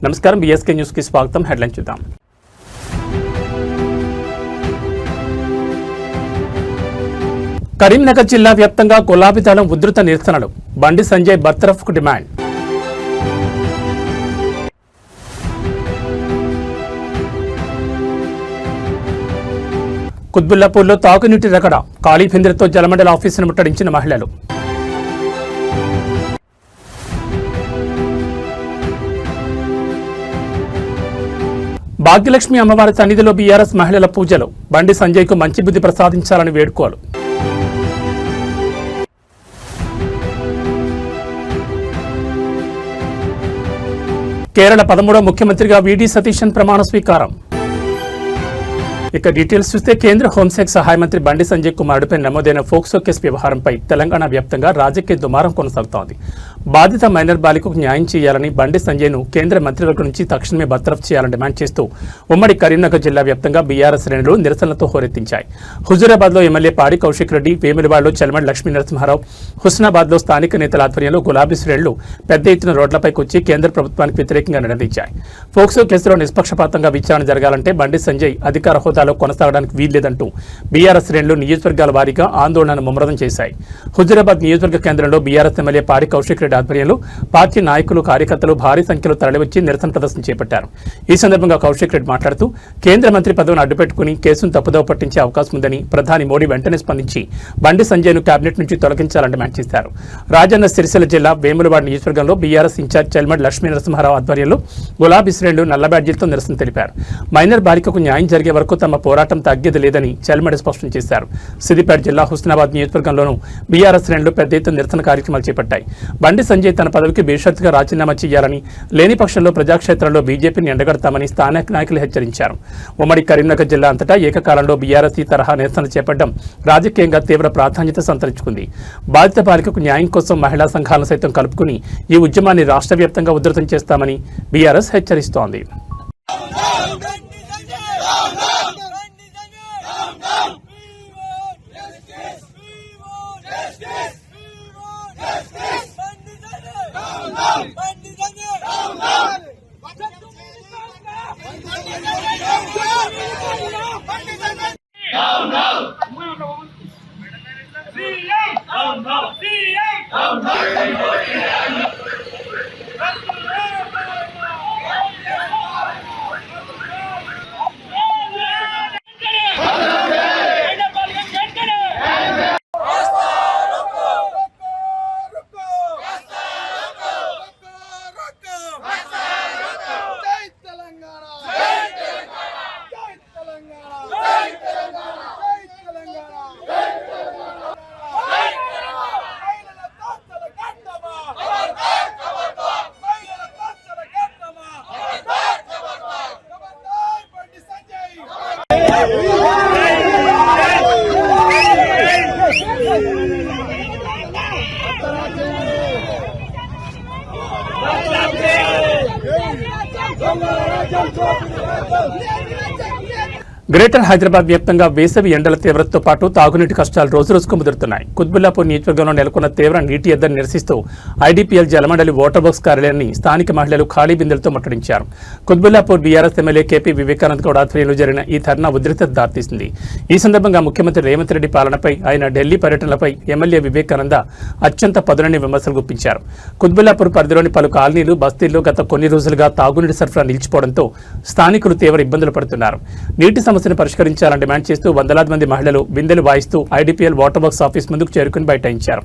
నమస్కారం BSK news కి స్వాగతం. హెడ్లైన్ చూద్దాం. కరీంనగర్ జిల్లా వ్యాప్తంగా గులాబీ దళం ఉధృత నిరసనలు. బండి సంజయ్ బర్తరఫ్కు డిమాండ్. కుత్బుల్లాపూర్లో తాగునీటి రగడ. ఖాళీ బిందెలతో జలమండలి ఆఫీసును ముట్టడించిన మహిళలు. భాగ్యలక్ష్మి అమ్మవారి సన్నిధిలో బీఆర్ఎస్ మహిళల పూజలు. బండి సంజయ్కు మంచి బుద్ధి ప్రసాదించాలని వేడుకోలు. కేరళ 13వ ముఖ్యమంత్రిగా వీడి సతీశన్ ప్రమాణ స్వీకారం. ఇక డీటెయిల్స్ చూస్తే కేంద్ర హోంశాఖ సహాయ మంత్రి బండి సంజయ్ కుమారుడిపై నమోదైన ఫోక్సో కేసు వ్యవహారంపై తెలంగాణ వ్యాప్తంగా రాజకీయ దుమారం కొనసాగుతోంది. బాధిత మైనర్ బాలికకు న్యాయం చేయాలని బండి సంజయ్ను కేంద్ర మంత్రివర్గం నుంచి తక్షణమే బర్తరఫ్ చేయాలని డిమాండ్ చేస్తూ ఉమ్మడి కరీంనగర్ జిల్లా వ్యాప్తంగా బీఆర్ఎస్ శ్రేణులు నిరసనలతో హోరెత్తించాయి. హుజూరాబాద్లో ఎమ్మెల్యే పాడి కౌశిక్ రెడ్డి, వేములవాడలో చల్మడి లక్ష్మీ నరసింహారావు, హుస్నాబాద్లో స్థానిక నేతల ఆధ్వర్యంలో గులాబీ శ్రేణులు పెద్ద ఎత్తున రోడ్లపైకి వచ్చి కేంద్ర ప్రభుత్వానికి వ్యతిరేకంగా నిలదీశాయి. ఫోక్సో కేసులో నిష్పక్షపాతంగా విచారణ జరగాలంటే బండి సంజయ్ అధికార హోదాలో కొనసాగడానికి వీల్లేదంటూ బీఆర్ఎస్ శ్రేణులు నియోజకవర్గాల వారీగా ఆందోళనను ముమ్మరం చేశాయి. హుజూరాబాద్ నియోజకవర్గ కేంద్రంలో బీఆర్ఎస్ ఎమ్మెల్యే పాడి కౌశిక్ రెడ్డి ఆధ్వర్యంలో పార్టీ నాయకులు, కార్యకర్తలు భారీ సంఖ్యలో తరలివచ్చి నిరసన ప్రదర్శన చేపట్టారు. ఈ సందర్భంగా కౌశిక్ రెడ్డి మాట్లాడుతూ కేంద్ర మంత్రి పదవిని అడ్డుపెట్టుకుని కేసును తప్పుదోవ పట్టించే అవకాశం ఉందని ప్రధాని మోడీ వెంటనే స్పందించి బండి సంజయ్ను కేబినెట్ నుంచి తొలగించాలని డిమాండ్ చేశారు. రాజన్న సిరిసిల్ల జిల్లా వేములవాడ నియోజకవర్గంలో బీఆర్ఎస్ ఇన్ఛార్జ్ చల్మడి లక్ష్మీ నరసింహారావు ఆధ్వర్యంలో గులాబీ శ్రేణులు నల్ల బ్యాడ్జీలతో నిరసన తెలిపారు. మైనర్ బాలికకు న్యాయం జరిగే వరకు తమ పోరాటం తగ్గేది లేదని చల్మడి స్పష్టం చేశారు. సిద్దిపేట జిల్లా హుస్నాబాద్ నియోజకవర్గంలోనూ బీఆర్ఎస్ శ్రేణులు పెద్ద ఎత్తున నిరసన కార్యక్రమాలు చేపట్టాయి. బండి సంజయ్ తన పదవికి బేషరతుగా రాజీనామా చేయాలని, లేని పక్షంలో ప్రజాక్షేత్రంలో బీజేపీని ఎండగడతామని స్థానిక నాయకులు హెచ్చరించారు. ఉమ్మడి కరీంనగర్ జిల్లా అంతటా ఏకకాలంలో బీఆర్ఎస్ ఈ తరహా నిరసనలు చేపట్టడం రాజకీయంగా తీవ్ర ప్రాధాన్యత సంతరించుకుంది. బాధిత బాలికకు న్యాయం కోసం మహిళా సంఘాలను సైతం కలుపుకుని ఈ ఉద్యమాన్ని రాష్ట్ర వ్యాప్తంగా ఉధృతం చేస్తామని బీఆర్ఎస్ హెచ్చరిస్తోంది. గ్రేటర్ హైదరాబాద్ వ్యాప్తంగా వేసవి ఎండల తీవ్రతతో పాటు తాగునీటి కష్టాలు రోజురోజుకు ముదురుతున్నాయి. కుత్బుల్లాపూర్ నియోజకవర్గంలో నెలకొన్న తీవ్ర నీటి ఎద్దడిని నిరసిస్తూ ఐడీపీఎల్ జలమండలి వాటర్ బాక్స్ కార్యాలయాన్ని స్థానిక మహిళలు ఖాళీ బిందెలతో ముట్టడించారు. కుత్బుల్లాపూర్ బీఆర్ఎస్ ఎమ్మెల్యే కేపీ వివేకానంద్ గౌడ్ ఆధ్వర్యంలో జరిగిన ఈ ధర్నా ఉద్రిక్తత దారితీసింది. ఈ సందర్భంగా ముఖ్యమంత్రి రేవంత్ రెడ్డి పాలనపై, ఆయన ఢిల్లీ పర్యటనలపై ఎమ్మెల్యే వివేకానంద అత్యంత పదునని విమర్శలు గుప్పించారు. కుత్బుల్లాపూర్ పరిధిలోని పలు కాలనీలు, బస్తీల్లో గత కొన్ని రోజులుగా తాగునీటి సరఫరా నిలిచిపోవడంతో స్థానికులు తీవ్ర ఇబ్బందులు పడుతున్నారు. నీటి సమస్యను పరిష్కరించాలని డిమాండ్ చేస్తూ వందలాది మంది మహిళలు బిందెలు వాయిస్తూ ఐడీపీఎల్ వాటర్ బాక్స్ ఆఫీస్ ముందుకు చేరుకుని బైఠాయించారు.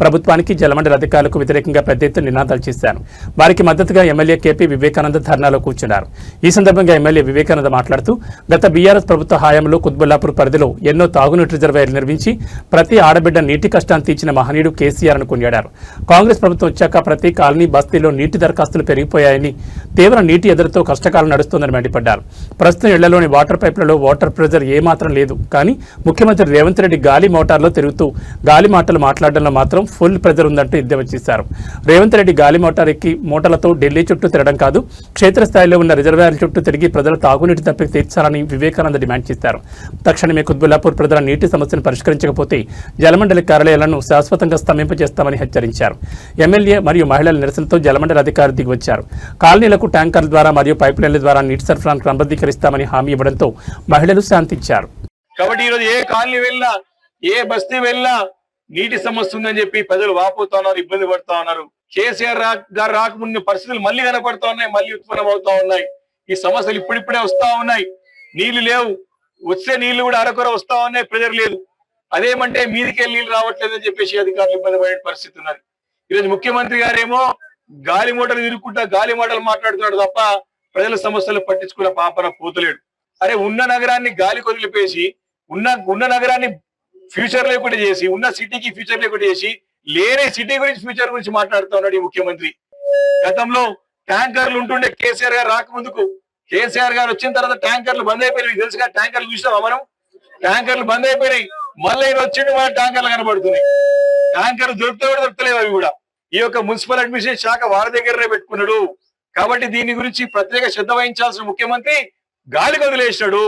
ప్రభుత్వానికి, జలమండలి అధికారులకు వ్యతిరేకంగా పెద్ద ఎత్తున నినాదాలు చేశారు. వారికి మద్దతుగా ఎమ్మెల్యే కేపీ వివేకానంద ధర్నాలో కూర్చున్నారు. ఈ సందర్భంగా ఎమ్మెల్యే వివేకానంద మాట్లాడుతూ గత బీఆర్ఎస్ ప్రభుత్వ హయాంలో కుత్బుల్లాపూర్ పరిధిలో ఎన్నో తాగునీటి రిజర్వాయర్లు నిర్మించి ప్రతి ఆడబిడ్డ నీటి కష్టాన్ని తీర్చిన మహనీయుడు కేసీఆర్ అని కొనియాడారు. కాంగ్రెస్ ప్రభుత్వం వచ్చాక ప్రతి కాలనీ, బస్తీలో నీటి దరఖాస్తులు పెరిగిపోయాయని, తీవ్ర నీటి ఎదురుతో కష్టకాలం నడుస్తోందని మండిపడ్డారు. ప్రస్తుతం ఇళ్లలోని వాటర్ పైపులలో తెలంగాణలో ఓటర్ ప్రెజర్ ఏమాత్రం లేదు. కానీ ముఖ్యమంత్రి రేవంత్ రెడ్డి గాలి మోటార్లో తిరుగుతూ గాలి మాటలు మాట్లాడడంలో మాత్రం ఫుల్ ప్రెజర్ ఉందంటూ ఎద్దేవా చేశారు. రేవంత్ రెడ్డి గాలి మోటార్ ఎక్కి మోటార్లతో ఢిల్లీ చుట్టూ తిరగడం కాదు, క్షేత్రస్థాయిలో ఉన్న రిజర్వాయర్ల చుట్టూ తిరిగి ప్రజల తాగునీటి తప్పిక తీర్చాలని వివేకానంద డిమాండ్ చేశారు. తక్షణమే కుత్బుల్లాపూర్ ప్రజల నీటి సమస్యను పరిష్కరించకపోతే జలమండలి కార్యాలయాలను శాశ్వతంగా స్తంభింపజేస్తామని హెచ్చరించారు. ఎమ్మెల్యే మరియు మహిళల నిరసనతో జలమండలి అధికారులు దిగివచ్చారు. కాలనీలకు ట్యాంకర్ల ద్వారా మరియు పైప్ లైన్ల ద్వారా నీటి సరఫరాను క్రమబద్ధీకరిస్తామని హామీ ఇవ్వడంతో మహిళలు శాంతించారు. కాబట్టి ఈరోజు ఏ కాలనీ వెళ్ళినా ఏ బస్తీ వెళ్ళినా నీటి సమస్య ఉందని చెప్పి ప్రజలు వాపోతా ఉన్నారు, ఇబ్బంది పడుతా ఉన్నారు. కేసీఆర్ గారు రాకముందు పరిస్థితులు మళ్ళీ కనపడుతూ ఉన్నాయి, మళ్ళీ ఉత్పన్నం అవుతా ఉన్నాయి. ఈ సమస్యలు ఇప్పుడిప్పుడే వస్తా ఉన్నాయి. నీళ్లు లేవు, వచ్చే నీళ్లు కూడా అరకొర వస్తా ఉన్నాయి, ప్రెజర్ లేదు. అదేమంటే మీదికెళ్ళి నీళ్లు రావట్లేదని చెప్పేసి అధికారులు ఇబ్బంది పడే పరిస్థితి ఉన్నది. ఈరోజు ముఖ్యమంత్రి గారేమో గాలి మోటార్లు తిరుగుకుంటా గాలి మాటలు మాట్లాడుతున్నాడు తప్ప ప్రజల సమస్యలు పట్టించుకున్న పాపన పోతలేడు. అరే ఉన్న నగరాన్ని గాలి కొదిలిపేసి ఉన్న నగరాన్ని ఫ్యూచర్ లేకుండా చేసి ఉన్న సిటీకి ఫ్యూచర్ లేకుండా చేసి లేని సిటీ గురించి ఫ్యూచర్ గురించి మాట్లాడుతూ ఉన్నాడు ఈ ముఖ్యమంత్రి. గతంలో ట్యాంకర్లు ఉంటుండే కేసీఆర్ గారు రాకముందుకు. కేసీఆర్ గారు వచ్చిన తర్వాత ట్యాంకర్లు బంద్ అయిపోయినాయి. తెలుసుగా ట్యాంకర్లు చూసినావా మనం? ట్యాంకర్లు బంద్ అయిపోయినాయి. మళ్ళీ వచ్చిండు మన ట్యాంకర్లు కనబడుతున్నాయి. ట్యాంకర్లు దొరుకుతలేవు అవి కూడా. ఈ యొక్క మున్సిపల్ అడ్మినిస్ట్రేషన్ శాఖ వారి దగ్గరనే పెట్టుకున్నాడు. కాబట్టి దీని గురించి ప్రత్యేక శ్రద్ధ వహించాల్సిన ముఖ్యమంత్రి గాలి వదిలేసినాడు.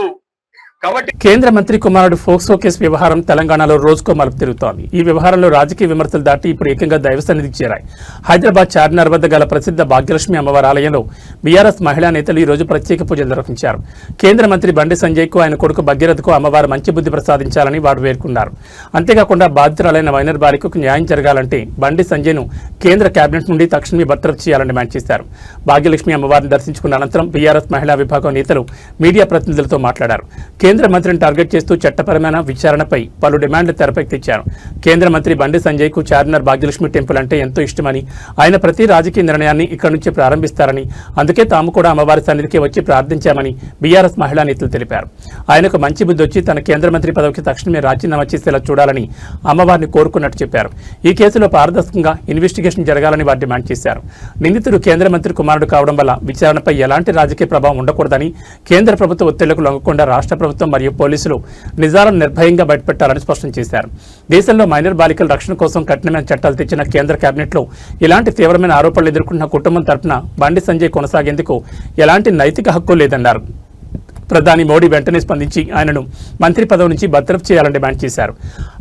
కాబట్టి కేంద్ర మంత్రి కుమారుడు ఫోక్సో కేసు వ్యవహారం తెలంగాణలో రోజుకో మలుపు తిరుగుతోంది. ఈ వ్యవహారంలో రాజకీయ విమర్శలు దాటి ఇప్పుడు ఏకంగా దైవ సన్నిధికి చేరాయి. హైదరాబాద్ చార్మినార్ వద్ద గల ప్రసిద్ధ భాగ్యలక్ష్మి అమ్మవారి ఆలయంలో బీఆర్ఎస్ మహిళా నేతలు ఈ రోజు ప్రత్యేక పూజలు నిర్వహించారు. కేంద్ర మంత్రి బండి సంజయ్కు ఆయన కొడుకు భగీరథకు అమ్మవారు మంచి బుద్ధి ప్రసాదించాలని వారు పేర్కొన్నారు. అంతేకాకుండా బాధితురాలైన మైనర్ బాలికకు న్యాయం జరగాలంటే బండి సంజయ్ను కేంద్ర కేబినెట్ నుండి తక్షణమే బర్తరఫ్ చేయాలని డిమాండ్ చేశారు. భాగ్యలక్ష్మి అమ్మవారిని దర్శించుకున్న అనంతరం బీఆర్ఎస్ మహిళా విభాగం నేతలు మీడియా ప్రతినిధులతో మాట్లాడారు. కేంద్ర మంత్రిని టార్గెట్ చేస్తూ చట్టపరమైన విచారణపై పలు డిమాండ్లు తెరపైకి తెచ్చారు. కేంద్ర మంత్రి బండి సంజయ్కు చార్మినార్ భాగ్యలక్ష్మి టెంపుల్ అంటే ఎంతో ఇష్టమని, ఆయన ప్రతి రాజకీయ నిర్ణయాన్ని ఇక్కడి నుంచి ప్రారంభిస్తారని, అందుకే తాము కూడా అమ్మవారి సన్నిధికి వచ్చి ప్రార్థించామని బీఆర్ఎస్ మహిళా నేతలు తెలిపారు. ఆయనకు మంచి బుద్ధి వచ్చి తన కేంద్ర మంత్రి పదవికి తక్షణమే రాజీనామా చేసేలా చూడాలని అమ్మవారిని కోరుకున్నట్టు చెప్పారు. ఈ కేసులో పారదర్శకంగా ఇన్వెస్టిగేషన్ జరగాలని వారు డిమాండ్ చేశారు. నిందితుడు కేంద్ర మంత్రి కుమారుడు కావడం వల్ల విచారణపై ఎలాంటి రాజకీయ ప్రభావం ఉండకూడదని, కేంద్ర ప్రభుత్వ ఒత్తిళ్లకు లొంగకుండా రాష్ట్ర ప్రభుత్వం మరియు పోలీసులు నిజాలను నిర్భయంగా బయటపెట్టాలని స్పష్టం చేశారు. దేశంలో మైనర్ బాలికల రక్షణ కోసం కఠినమైన చట్టాలు తెచ్చిన కేంద్ర కేబినెట్లో ఇలాంటి తీవ్రమైన ఆరోపణలు ఎదుర్కొంటున్న కుటుంబం తరపున బండి సంజయ్ కొనసాగేందుకు ఎలాంటి నైతిక హక్కు లేదన్నారు. ప్రధాని మోడీ వెంటనే స్పందించి ఆయనను మంత్రి పదవి నుంచి బర్తరఫ్ చేయాలని డిమాండ్ చేశారు.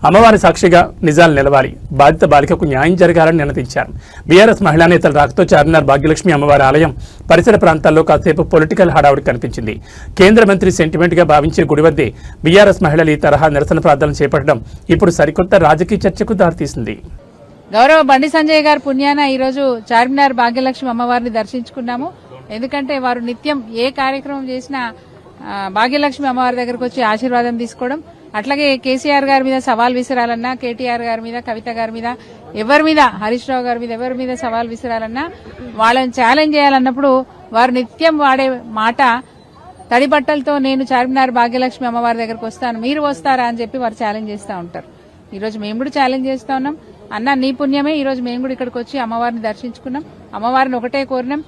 అమ్మవారి సాక్షిగా నిజాలు నిలవాలి, బాధిత బాలికకు న్యాయం జరగాలని నినదించారు. బీఆర్ఎస్ మహిళా నేతల రాకతో చార్మినార్ భాగ్యలక్ష్మి అమ్మవారి ఆలయం పరిసర ప్రాంతాల్లో కాసేపు పొలిటికల్ హడావుడి కనిపించింది. కేంద్ర మంత్రి సెంటిమెంట్ గా భావించే గుడి వద్దే బీఆర్ఎస్ మహిళలు ఈ తరహా నిరసన ప్రార్థనలు చేపట్టడం ఇప్పుడు సరికొత్త రాజకీయ చర్చకు దారితీసింది. గౌరవ బండి సంజయ్ గారి పుణ్యాన ఈరోజు చార్మినార్ భాగ్యలక్ష్మి అమ్మవారిని దర్శించుకున్నాము. ఎందుకంటే వారు నిత్యం ఏ కార్యక్రమం చేసినా భాగ్యలక్ష్మి అమ్మవారి దగ్గరకు వచ్చి ఆశీర్వాదం తీసుకోవడం, అట్లాగే కేసీఆర్ గారి మీద సవాల్ విసిరాలన్నా, కేటీఆర్ గారి మీద, కవిత గారి మీద, ఎవరి మీద, హరీష్ రావు గారి మీద ఎవరి మీద సవాల్ విసిరాలన్నా, వాళ్ళని ఛాలెంజ్ చేయాలన్నప్పుడు వారు నిత్యం వాడే మాట తడి బట్టలతో నేను చార్మినార్ భాగ్యలక్ష్మి అమ్మవారి దగ్గరకు వస్తాను, మీరు వస్తారా అని చెప్పి వారు ఛాలెంజ్ చేస్తూ ఉంటారు. ఈరోజు మేము కూడా ఛాలెంజ్ చేస్తా ఉన్నాం. అన్న నీ పుణ్యమే ఈరోజు మేము కూడా ఇక్కడికి వచ్చి అమ్మవారిని దర్శించుకున్నాం. అమ్మవారిని ఒకటే కోరినాం,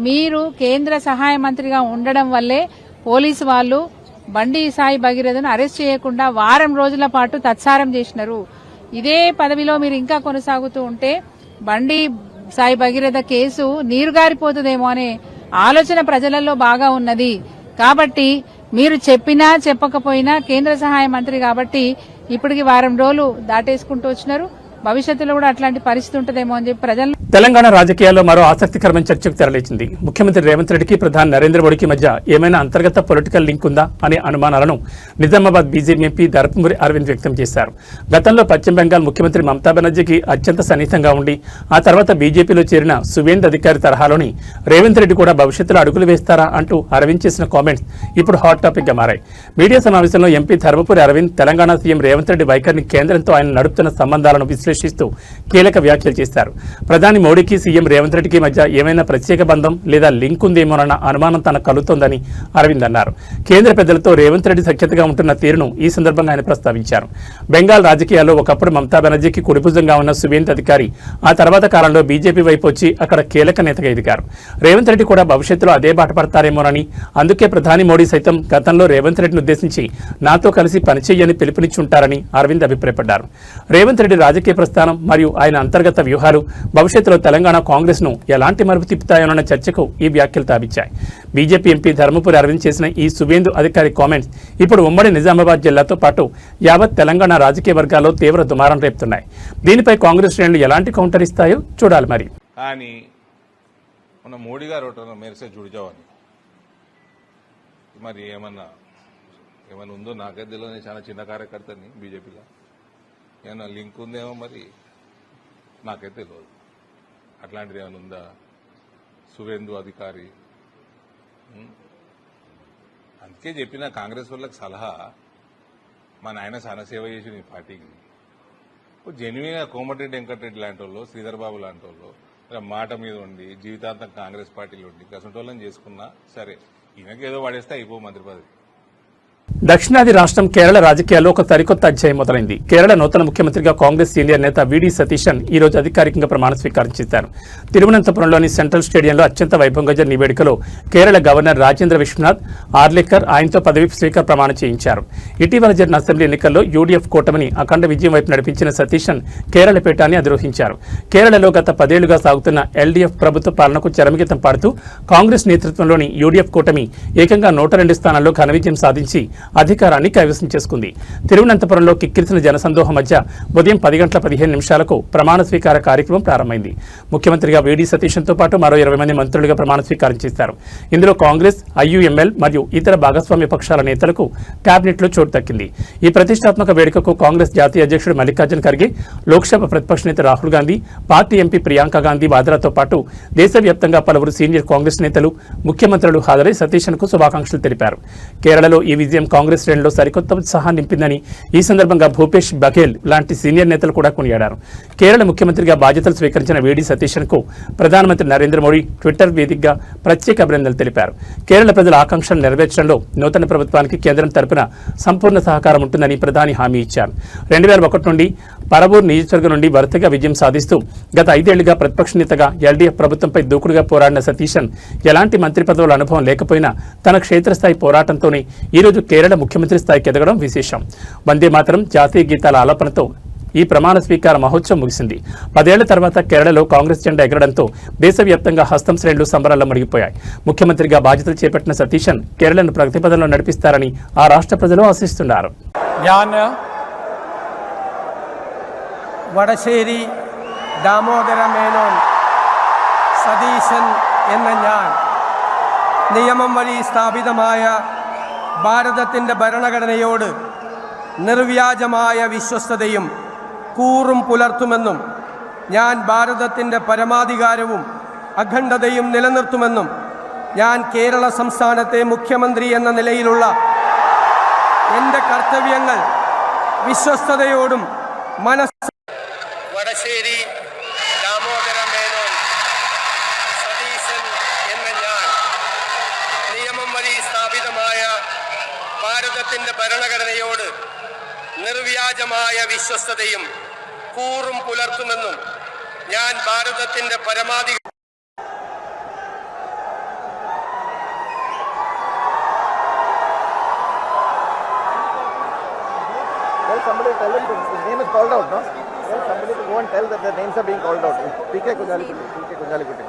మీరు కేంద్ర సహాయ మంత్రిగా ఉండడం వల్లే పోలీసు వాళ్ళు బండి సాయి భగీరథను అరెస్ట్ చేయకుండా వారం రోజుల పాటు తత్సారం చేసినారు. ఇదే పదవిలో మీరు ఇంకా కొనసాగుతూ ఉంటే బండి సాయి భగీరథ కేసు నీరుగారిపోతుందేమో అనే ఆలోచన ప్రజలలో బాగా ఉన్నది. కాబట్టి మీరు చెప్పినా చెప్పకపోయినా కేంద్ర సహాయ మంత్రి కాబట్టి ఇప్పటికి వారం రోజులు దాటేసుకుంటూ వచ్చినారు. భవిష్యత్తులో కూడా అట్లాంటి పరిస్థితి ఉంటుందేమో అని చెప్పి ప్రజలు. తెలంగాణ రాజకీయాల్లో మరో ఆసక్తికరమైన చర్చకు తెరలేచింది. ముఖ్యమంత్రి రేవంత్ రెడ్డికి ప్రధాని నరేంద్ర మోడీకి మధ్య ఏమైనా అంతర్గత పొలిటికల్ లింక్ ఉందా అనే అనుమానాలను నిజామాబాద్ బీజేపీ ఎంపీ ధర్మపురి అరవింద్ వ్యక్తం చేశారు. గతంలో పశ్చిమ బెంగాల్ ముఖ్యమంత్రి మమతా బెనర్జీకి అత్యంత సన్నిహితంగా ఉండి ఆ తర్వాత బీజేపీలో చేరిన సువేంద్ర అధికారి తరహాలోని రేవంత్ రెడ్డి కూడా భవిష్యత్తులో అడుగులు వేస్తారా అంటూ అరవింద్ చేసిన కామెంట్స్ ఇప్పుడు హాట్ టాపిక్ గా మారాయి. మీడియా సమావేశంలో ఎంపీ ధర్మపురి అరవింద్ తెలంగాణ సీఎం రేవంత్ రెడ్డి వైఖరిని, కేంద్రంతో ఆయన నడుపుతున్న సంబంధాలను విశ్లేషించారు. విశ్లేషిస్తూ కీలక వ్యాఖ్యలు చేశారు. ప్రధాని మోడీకి సీఎం రేవంత్ రెడ్డికి మధ్య ఏమైనా ప్రత్యేక బంధం లేదా లింక్ ఉందేమోనన్న అనుమానం తనకు కలుగుతోందని అరవింద్ అన్నారు. కేంద్ర పెద్దలతో రేవంత్ రెడ్డి సఖ్యతగా ఉంటున్న తీరును ఈ సందర్భంగా ఆయన ప్రస్తావించారు. బెంగాల్ రాజకీయాల్లో ఒకప్పుడు మమతా బెనర్జీకి కుడిభుజంగా ఉన్న సువేంద్ అధికారి ఆ తర్వాత కాలంలో బీజేపీ వైపు వచ్చి అక్కడ కీలక నేతగా ఎదిగారు. రేవంత్ రెడ్డి కూడా భవిష్యత్తులో అదే బాట పడతారేమోనని, అందుకే ప్రధాని మోడీ సైతం గతంలో రేవంత్ రెడ్డిని ఉద్దేశించి నాతో కలిసి పనిచేయని పిలుపునిచ్చుంటారని అరవింద్ అభిప్రాయపడ్డారు. రేవంత్ రెడ్డి రాజకీయ ప్రస్థానం మరియు ఆయన అంతర్గత వ్యూహాలు భవిష్యత్తులో తెలంగాణ కాంగ్రెస్ ను ఎలాంటి మలుపు తిప్పుతాయోనన్న చర్చకు ఈ వ్యాఖ్యలు తావిచ్చాయి. బీజేపీ ఎంపీ ధర్మపురి అరవింద్ చేసిన ఈ సువేందు అధికారి కామెంట్స్ ఇప్పుడు ఉమ్మడి నిజామాబాద్ జిల్లాతో పాటు యావత్ తెలంగాణ రాజకీయ వర్గాల్లో తీవ్ర దుమారం రేపుతున్నాయి. దీనిపై కాంగ్రెస్ శ్రేణులు ఎలాంటి కౌంటర్ ఇస్తాయో చూడాలి. మరి కానీ మన మోడీ గారు మేరసే జుడిజావని మరి ఏమన్నా ఉందో నాకైతే తెలియదు. చాలా చిన్న కార్యకర్తని బీజేపీలో ఏమన్నా లింక్ ఉందేమో మరి నాకైతే తెలియదు. అట్లాంటిది ఏమైనా ఉందా? సువేందు అధికారి అందుకే చెప్పిన కాంగ్రెస్ వాళ్ళకి సలహా, మా నాయన చాలా సేవ చేసి ఈ పార్టీకి జెన్యున్గా కోమటిరెడ్డి వెంకటరెడ్డి లాంటి వాళ్ళు, శ్రీధర్ బాబు లాంటి వాళ్ళు మాట మీద ఉండి జీవితాంతం కాంగ్రెస్ పార్టీలో ఉండి కసంటోళ్ళని చేసుకున్నా సరే, ఈయనకేదో పడేస్తే అయిపో మంత్రి పదవి. దక్షిణాది రాష్ట్రం కేరళ రాజకీయాల్లో ఒక సరికొత్త అధ్యాయం మొదలైంది. కేరళ నూతన ముఖ్యమంత్రిగా కాంగ్రెస్ సీనియర్ నేత వీడి సతీశన్ ఈ రోజు అధికారికంగా ప్రమాణ స్వీకారం చేశారు. తిరువనంతపురంలోని సెంట్రల్ స్టేడియంలో అత్యంత వైభవంగా జరిగిన వేడుకలో కేరళ గవర్నర్ రాజేంద్ర విశ్వనాథ్ ఆర్లేకర్ ఆయనతో పదవి స్వీకార ప్రమాణం చేయించారు. ఇటీవల జరిగిన అసెంబ్లీ ఎన్నికల్లో యూడీఎఫ్ కూటమిని అఖండ విజయం వైపు నడిపించిన సతీశన్ కేరళ పీఠాన్ని అధిరోహించారు. కేరళలో గత 10 ఏళ్లుగా సాగుతున్న ఎల్డీఎఫ్ ప్రభుత్వ పాలనకు చరమగీతం పాడుతూ కాంగ్రెస్ నేతృత్వంలోని యూడీఎఫ్ కూటమి ఏకంగా 102 స్థానాల్లో ఘన విజయం సాధించి అధికారాన్ని కైవసం చేసుకుంది. తిరువనంతపురంలో కిక్కిరిసిన జనసందోహం మధ్య ఉదయం 10:15 ప్రమాణ స్వీకార కార్యక్రమం ప్రారంభమైంది. ముఖ్యమంత్రిగా వీడి సతీశన్తో పాటు మరో 20 మంది మంత్రులుగా ప్రమాణ స్వీకారం చేశారు. ఇందులో కాంగ్రెస్, ఐయుఎంఎల్ మరియు ఇతర భాగస్వామ్య పక్షాల నేతలకు కేబినెట్లో చోటు దక్కింది. ఈ ప్రతిష్టాత్మక వేడుకకు కాంగ్రెస్ జాతీయ అధ్యక్షుడు మల్లికార్జున్ ఖర్గే, లోక్సభ ప్రతిపక్ష నేత రాహుల్ గాంధీ, పార్టీ ఎంపీ ప్రియాంక గాంధీ వాద్రాతో పాటు దేశవ్యాప్తంగా పలువురు సీనియర్ కాంగ్రెస్ నేతలు, ముఖ్యమంత్రులు హాజరై సతీశన్కు శుభాకాంక్షలు తెలిపారు. కేరళలో ఈ విజయం కాంగ్రెస్ శ్రేణుల్లో సరికొత్త ఉత్సాహాన్ని నింపిందని ఈ సందర్భంగా భూపేష్ బఘేల్ లాంటి సీనియర్ నేతలు కూడా కొనియాడారు. కేరళ ముఖ్యమంత్రిగా బాధ్యతలు స్వీకరించిన వీడి సతీశన్కు ప్రధానమంత్రి నరేంద్ర మోడీ ట్విట్టర్ వేదికగా ప్రత్యేక అభినందనలు తెలిపారు. కేరళ ప్రజల ఆకాంక్షలు నెరవేర్చడంలో నూతన ప్రభుత్వానికి కేంద్రం తరపున సంపూర్ణ సహకారం ఉంటుందని ప్రధాని హామీ ఇచ్చారు. 2001 నుండి పరవూర్ నియోజకవర్గం నుండి వరుసగా విజయం సాధిస్తూ గత 5 ఏళ్లుగా ప్రతిపక్ష నేతగా ఎల్డీఎఫ్ ప్రభుత్వంపై దూకుడుగా పోరాడిన సతీశన్ ఎలాంటి మంత్రి పదవుల అనుభవం లేకపోయినా తన క్షేత్రస్థాయి పోరాటంతోనే ఈరోజు కేరళ ముఖ్యమంత్రి స్థాయికి ఎదగడం విశేషం. వందే మాతరం జాతీయ గీతాల ఆలాపనతో ఈ ప్రమాణ స్వీకార మహోత్సవం ముగిసింది. 10 ఏళ్ల తర్వాత కేరళలో కాంగ్రెస్ జెండా ఎగరడంతో దేశవ్యాప్తంగా హస్తం శ్రేణులు సంబరాల్లో మునిగిపోయాయి. ముఖ్యమంత్రిగా బాధ్యతలు చేపట్టిన సతీశన్ కేరళను ప్రగతి పదంలో నడిపిస్తారని ఆ రాష్ట్ర ప్రజలు ఆశిస్తున్నారు. വടശ്ശേരി ദാമോദര മേനോൻ സതീശൻ എന്ന ഞാൻ നിയമം വഴി സ്ഥാപിതമായ ഭാരതത്തിൻ്റെ ഭരണഘടനയോട് നിർവ്യാജമായ വിശ്വസ്തതയും കൂറും പുലർത്തുമെന്നും ഞാൻ ഭാരതത്തിൻ്റെ പരമാധികാരവും അഖണ്ഡതയും നിലനിർത്തുമെന്നും ഞാൻ കേരള സംസ്ഥാനത്തെ മുഖ്യമന്ത്രി എന്ന നിലയിലുള്ള എൻ്റെ കർത്തവ്യങ്ങൾ വിശ്വസ്തയോടും വടശ്ശേരി ദാമോദര മേനോൻ സതീശൻ എന്ന ഞാൻ നിയമം വഴി സ്ഥാപിതമായ ഭാരതത്തിൻ്റെ ഭരണഘടനയോട് നിർവ്യാജമായ വിശ്വസ്തതയും കൂറും പുലർത്തുമെന്നും ഞാൻ ഭാരതത്തിൻ്റെ പരമാധികാരം somebody tell him his name is called out, no? Tell somebody to go and tell that their names are being called out. PK Kunjalikutti.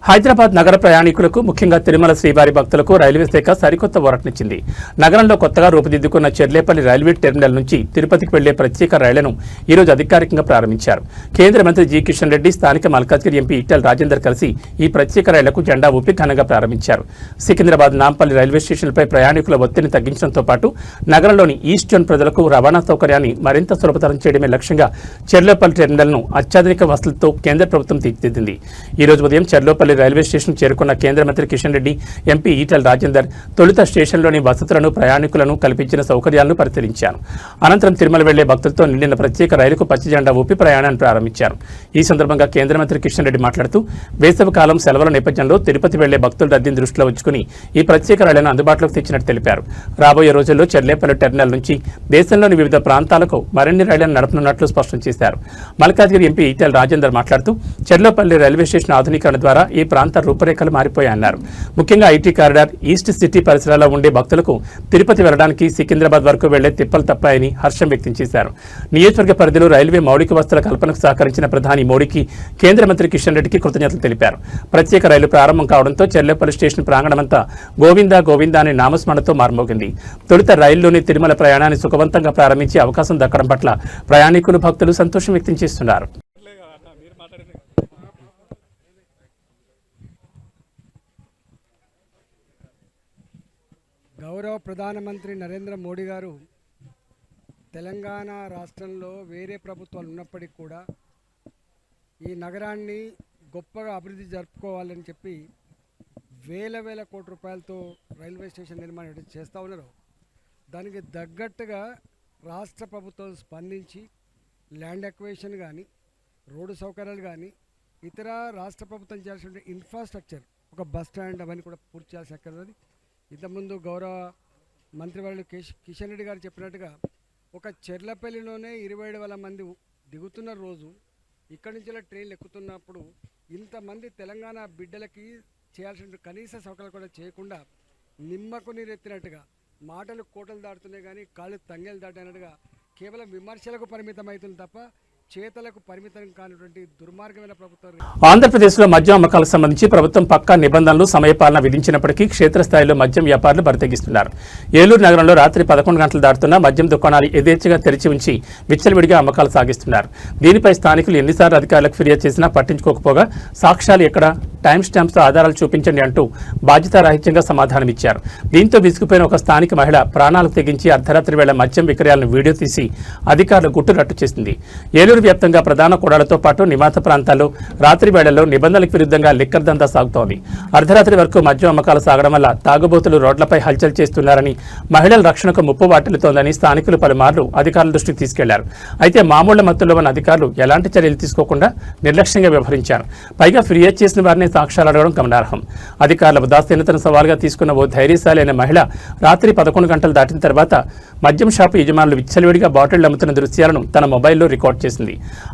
Hyderabad నగర ప్రయాణికులకు ముఖ్యంగా తిరుమల శ్రీవారి భక్తులకు రైల్వే శాఖ సరికొత్త ఊరటనిచ్చింది. నగరంలో కొత్తగా రూపుదిద్దుకున్న చెర్లేపల్లి రైల్వే టెర్మినల్ నుంచి తిరుపతికి వెళ్లే ప్రత్యేక రైళ్లను ఈ రోజు అధికారికంగా ప్రారంభించారు. కేంద్ర మంత్రి జి కిషన్ రెడ్డి, స్థానిక మల్కాజ్గిరి ఎంపీ ఈటెల రాజేందర్ కలిసి ఈ ప్రత్యేక రైళ్లకు జెండా ఊపి ఘనంగా ప్రారంభించారు. సికింద్రాబాద్ నాంపల్లి రైల్వే స్టేషన్లపై ప్రయాణికుల ఒత్తిడిని తగ్గించడంతో పాటు నగరంలోని ఈస్ట్ జోన్ ప్రజలకు రవాణా సౌకర్యాన్ని మరింత సులభతరం చేయడమే లక్ష్యంగా చెర్లేపల్లి టెర్మినల్ను అత్యాధునిక వసతులతో కేంద్ర ప్రభుత్వం తీర్చిదిద్దింది. ఈ రోజు ఉదయం చెర్లేపల్లి రైల్వే స్టేషన్ చేరుకున్న కేంద్ర మంత్రి కిషన్ రెడ్డి, ఎంపీ ఈటెల రాజేందర్ తొలుత స్టేషన్లోని వసతులను, ప్రయాణికులను కల్పించిన సౌకర్యాలను పరిశీలించారు. అనంతరం తిరుమల వెళ్లే భక్తులతో నిండిన ప్రత్యేక రైలుకు పచ్చిజెండా ఊపి ప్రయాణాన్ని ప్రారంభించారు. ఈ సందర్భంగా కేంద్ర మంత్రి కిషన్ రెడ్డి మాట్లాడుతూ వేసవి కాలం సెలవుల నేపథ్యంలో తిరుపతి వెళ్లే భక్తుల రద్దీని దృష్టిలో ఉంచుకుని ఈ ప్రత్యేక రైళ్లను అందుబాటులోకి తెచ్చినట్టు తెలిపారు. రాబోయే రోజుల్లో చెర్లేపల్లి టెర్మినల్ నుంచి దేశంలోని వివిధ ప్రాంతాలకు మరిన్ని రైళ్లను నడపనున్నట్లు స్పష్టం చేశారు. మల్కాజ్గిరి ఎంపీ ఈటెల రాజేందర్ మాట్లాడుతూ చెర్లేపల్లి రైల్వే స్టేషన్ ఆధునీకరణ ద్వారా ఈ ప్రాంత రూపురేఖలు మారిపోయాయన్నారు. ముఖ్యంగా ఐటీ కారిడార్, ఈస్ట్ సిటీ పరిసరాల్లో ఉండే భక్తులకు తిరుపతి వెళ్లడానికి సికింద్రాబాద్ వరకు వెళ్లే తిప్పలు తప్పాయని హర్షం వ్యక్తం చేశారు. నియోజకవర్గ పరిధిలో రైల్వే మౌలిక వసతుల కల్పనకు సహకరించిన ప్రధాని మోడీకి కేంద్ర మంత్రి కిషన్ రెడ్డికి కృతజ్ఞతలు తెలిపారు. ప్రత్యేక రైలు ప్రారంభం కావడంతో చెర్లేపల్లి స్టేషన్ ప్రాంగణమంతా గోవిందా గోవిందా అనే నామస్మరణతో మార్మోగింది. తొలుత రైల్లోని తిరుమల ప్రయాణాన్ని సుఖవంతంగా ప్రారంభించే అవకాశం దక్కడం పట్ల ప్రయాణికులు, భక్తులు సంతోషం వ్యక్తం చేస్తున్నారు. గౌరవ ప్రధానమంత్రి నరేంద్ర మోడీ గారు తెలంగాణ రాష్ట్రంలో వేరే ప్రభుత్వాలు ఉన్నప్పటికీ కూడా ఈ నగరాన్ని గొప్పగా అభివృద్ధి జరుపుకోవాలని చెప్పి వేల కోట్ల రూపాయలతో రైల్వే స్టేషన్ నిర్మాణం చేస్తూ ఉన్నారు. దానికి తగ్గట్టుగా రాష్ట్ర ప్రభుత్వం స్పందించి ల్యాండ్ అక్విజిషన్ కానీ, రోడ్డు సౌకర్యాలు కానీ, ఇతర రాష్ట్ర ప్రభుత్వం చేయాల్సిన ఇన్ఫ్రాస్ట్రక్చర్, ఒక బస్ స్టాండ్ అవన్నీ కూడా పూర్తి చేయాల్సి అక్కర్లేదు. ఇంతకుముందు గౌరవ మంత్రివర్యులు కిషన్ రెడ్డి గారు చెప్పినట్టుగా ఒక చెర్లపల్లిలోనే 27,000 మంది దిగుతున్న రోజు ఇక్కడి నుంచి ట్రైన్లు ఎక్కుతున్నప్పుడు ఇంతమంది తెలంగాణ బిడ్డలకి చేయాల్సిన కనీస సౌకర్యాలు కూడా చేయకుండా నిమ్మకు నీరెత్తినట్టుగా మాటలు కోటలు దాటుతున్నాయి కానీ కాళ్ళు తంగేలు దాటినట్టుగా కేవలం విమర్శలకు పరిమితం అవుతుంది తప్ప చేతలకు పరిమితం కానిటువంటి దుర్మార్గమైన ప్రభుత్వం. ఆంధ్రప్రదేశ్లో మద్యం అమ్మకాలకు సంబంధించి ప్రభుత్వం పక్కా నిబంధనలు, సమయపాలన విధించినప్పటికీ క్షేత్రస్థాయిలో మద్యం వ్యాపారులు బరితెగిస్తున్నారు. ఏలూరు నగరంలో రాత్రి 11 గంటలు దాటుతున్న మద్యం దుకాణాలు యథేచ్ఛగా తెరిచి ఉంచి విచ్చలవిడిగా అమ్మకాలు సాగిస్తున్నారు. దీనిపై స్థానికులు ఎన్నిసార్లు అధికారులకు ఫిర్యాదు చేసినా పట్టించుకోకపోగా సాక్ష్యాలు ఎక్కడ, టైం స్టాంప్స్తో ఆధారాలు చూపించండి అంటూ బాధ్యతారాహిత్యంగా సమాధానమిచ్చారు. దీంతో విసుగుపోయిన ఒక స్థానిక మహిళ ప్రాణాలకు తెగించి అర్ధరాత్రి వేళ మద్యం విక్రయాలను వీడియో తీసి అధికారులు గుట్టురట్టు చేసింది. ఏలూరు వ్యాప్తంగా ప్రధాన కూడళ్లతో పాటు నివాస ప్రాంతాల్లో రాత్రి వేళల్లో నిబంధనలకు విరుద్ధంగా లిక్కర్ దందా సాగుతోంది. అర్ధరాత్రి వరకు మద్యం అమ్మకాలు సాగడం వల్ల తాగుబోతులు రోడ్లపై హల్చల్ చేస్తున్నారని, మహిళల రక్షణకు ముప్పు వాటిల్లుతోందని స్థానికులు పలుమార్లు అధికారుల దృష్టికి తీసుకెళ్లారు. అయితే మామూళ్ల మత్తులో ఉన్న అధికారులు ఎలాంటి చర్యలు తీసుకోకుండా నిర్లక్ష్యంగా వ్యవహరించారు. పైగా ఫిర్యాదు చేసిన వారిని సాక్ష్యాలు అడగడం గమనార్హం. అధికారుల ఉదాసీనతను సవాల్గా తీసుకున్న ఓ ధైర్యశాలి అయిన మహిళ రాత్రి 11 గంటలు దాటిన తర్వాత మద్యం షాపు యజమానులు విచ్చలవిడిగా బాటిళ్లు అమ్ముతున్న దృశ్యాలను తన మొబైల్లో రికార్డ్ చేసింది.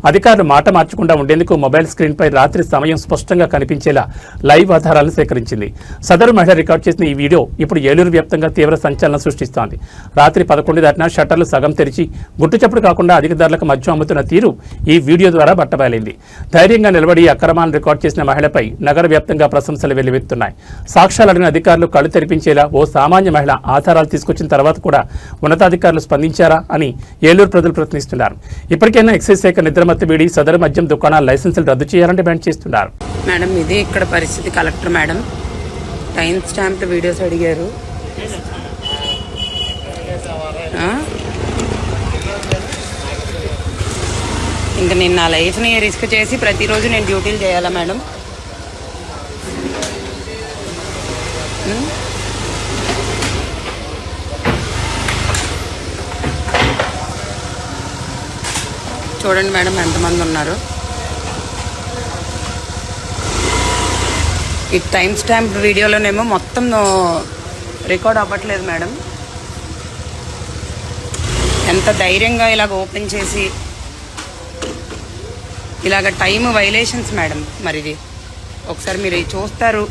అధికారులు మాట మార్చకుండా ఉండేందుకు మొబైల్ స్క్రీన్పై రాత్రి సమయం స్పష్టంగా కనిపించేలా లైవ్ ఆధారాలను సేకరించింది. సదరు మహిళ రికార్డ్ చేసిన ఈ వీడియో ఇప్పుడు ఏలూరు వ్యాప్తంగా తీవ్ర సంచలనం సృష్టిస్తోంది. రాత్రి 11 దాటినా షట్టర్లు సగం తెరిచి గుట్టుచప్పుడు కాకుండా అధిక ధరలకు మద్యం అమ్ముతున్న తీరు ఈ వీడియో ద్వారా బట్టబయలైంది. ధైర్యంగా నిలబడి అక్రమాలను రికార్డ్ చేసిన మహిళపై నగర వ్యాప్తంగా ప్రశంసలు వెల్లువెత్తున్నాయి. సాక్ష్యాలు అడిగిన అధికారులు కళ్ళు తెరిపించేలా ఓ సామాన్య మహిళ ఆధారాలు తీసుకొచ్చిన తర్వాత కూడా ఉన్నతాధికారులు స్పందించారా అని ఏలూరు ప్రజలు ప్రశ్నిస్తున్నారు. ఇప్పటికైనా ఎక్సైజ్ శాఖ నిద్రమత్తు వీడి సదరు మద్యం దుకాణాల లైసెన్సులు రద్దు చేయాలని డిమాండ్ చేస్తున్నారు. మేడం, ఇది ఇక్కడ పరిస్థితి. Collector madam time stamp videos అడిగారు. ఇంకా నేను నా లైఫ్ని రిస్క్ చేసి ప్రతిరోజు నేను డ్యూటీలు చేయాలా మేడం? చూడండి మేడం ఎంతమంది ఉన్నారు. ఈ టైం స్టాంప్ వీడియోలోనేమో మొత్తం రికార్డ్ అవ్వట్లేదు మేడం. ఎంత ధైర్యంగా ఇలాగ ఓపెన్ చేసి ఇలాగ టైం వైలేషన్స్ మేడం. మరి ఇది ఒకసారి మీరు చూస్తారు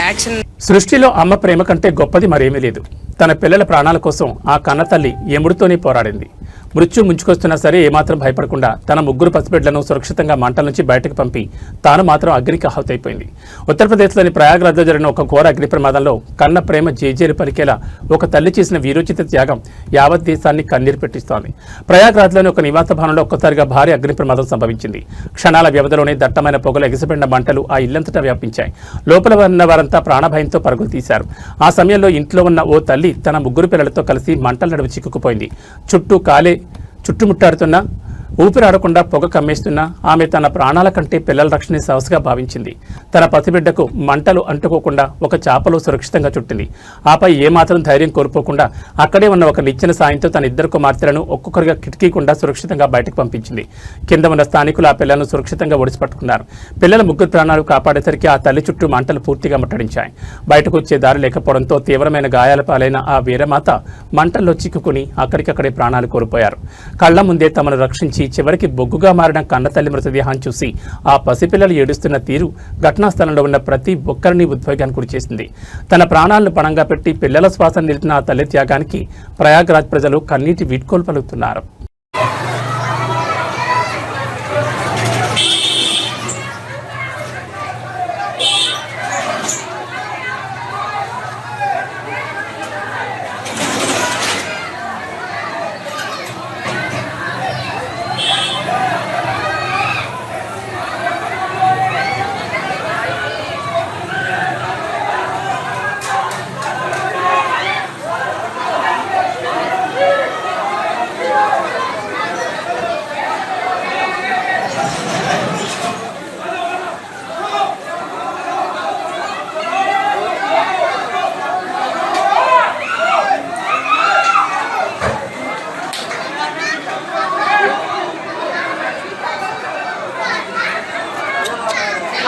యాక్షన్. సృష్టిలో అమ్మ ప్రేమ కంటే గొప్పది మరేమీ లేదు. తన పిల్లల ప్రాణాల కోసం ఆ కన్నతల్లి యముడితోనే పోరాడింది. మృత్యు ముంచుకొస్తున్నా సరే ఏమాత్రం భయపడకుండా తన 3 పసిబిడ్డలను సురక్షితంగా మంటల నుంచి బయటకు పంపి తాను మాత్రం అగ్నికి ఆహుతైపోయింది. ఉత్తరప్రదేశ్లోని ప్రయాగ్రాజ్లో జరిగిన ఒక ఘోర అగ్ని ప్రమాదంలో కన్న ప్రేమ జేజేలు పలికేలా ఒక తల్లి చేసిన వీరోచిత త్యాగం యావత్ దేశాన్ని కన్నీరు పెట్టిస్తోంది. ప్రయాగ్రాజ్లోని ఒక నివాస భవనంలో ఒక్కసారిగా భారీ అగ్ని ప్రమాదం సంభవించింది. క్షణాల వ్యవధిలోనే దట్టమైన పొగలు ఎగిసిపడిన మంటలు ఆ ఇల్లంతటా వ్యాపించాయి. లోపల ఉన్న వారంతా ప్రాణభయంతో పరుగులు తీశారు. ఆ సమయంలో ఇంట్లో ఉన్న ఓ తల్లి తన 3 పిల్లలతో కలిసి మంటల నడుము చిక్కుకుపోయింది. చుట్టూ చుట్టుముట్టాడుతున్న ఊపిరాడకుండా పొగ కమ్మేస్తున్నా ఆమె తన ప్రాణాల కంటే పిల్లల రక్షణని సవస్గా భావించింది. తన పసిబిడ్డకు మంటలు అంటుకోకుండా ఒక చాపలో సురక్షితంగా చుట్టింది. ఆపై ఏమాత్రం ధైర్యం కోల్పోకుండా అక్కడే ఉన్న ఒక నిచ్చెన సాయంతో తన ఇద్దరు కుమార్తెలను ఒక్కొక్కరిగా కిటికీకుండా సురక్షితంగా బయటకు పంపించింది. కింద ఉన్న స్థానికులు ఆ పిల్లలను సురక్షితంగా ఒడిసిపట్టుకున్నారు. పిల్లల ముగ్గురు ప్రాణాలు కాపాడేసరికి ఆ తల్లి చుట్టూ మంటలు పూర్తిగా ముట్టడించాయి. బయటకు వచ్చే దారి లేకపోవడంతో తీవ్రమైన గాయాల పాలైన ఆ వీరమాత మంటల్లో చిక్కుకుని అక్కడికక్కడే ప్రాణాలు కోల్పోయారు. కళ్ల ముందే తమను రక్షించి చివరికి బొగ్గుగా మారిన కన్నతల్లి మృతదేహాన్ని చూసి ఆ పసిపిల్లలు ఏడుస్తున్న తీరు ఘటనా స్థలంలో ఉన్న ప్రతి ఒక్కరిని ఉద్వేగానికి గురిచేసింది. తన ప్రాణాలను పణంగా పెట్టి పిల్లల శ్వాస నిలిపిన ఆ తల్లి త్యాగానికి ప్రయాగ్రాజ్ ప్రజలు కన్నీటి వీడ్కోలు పలుకుతున్నారు.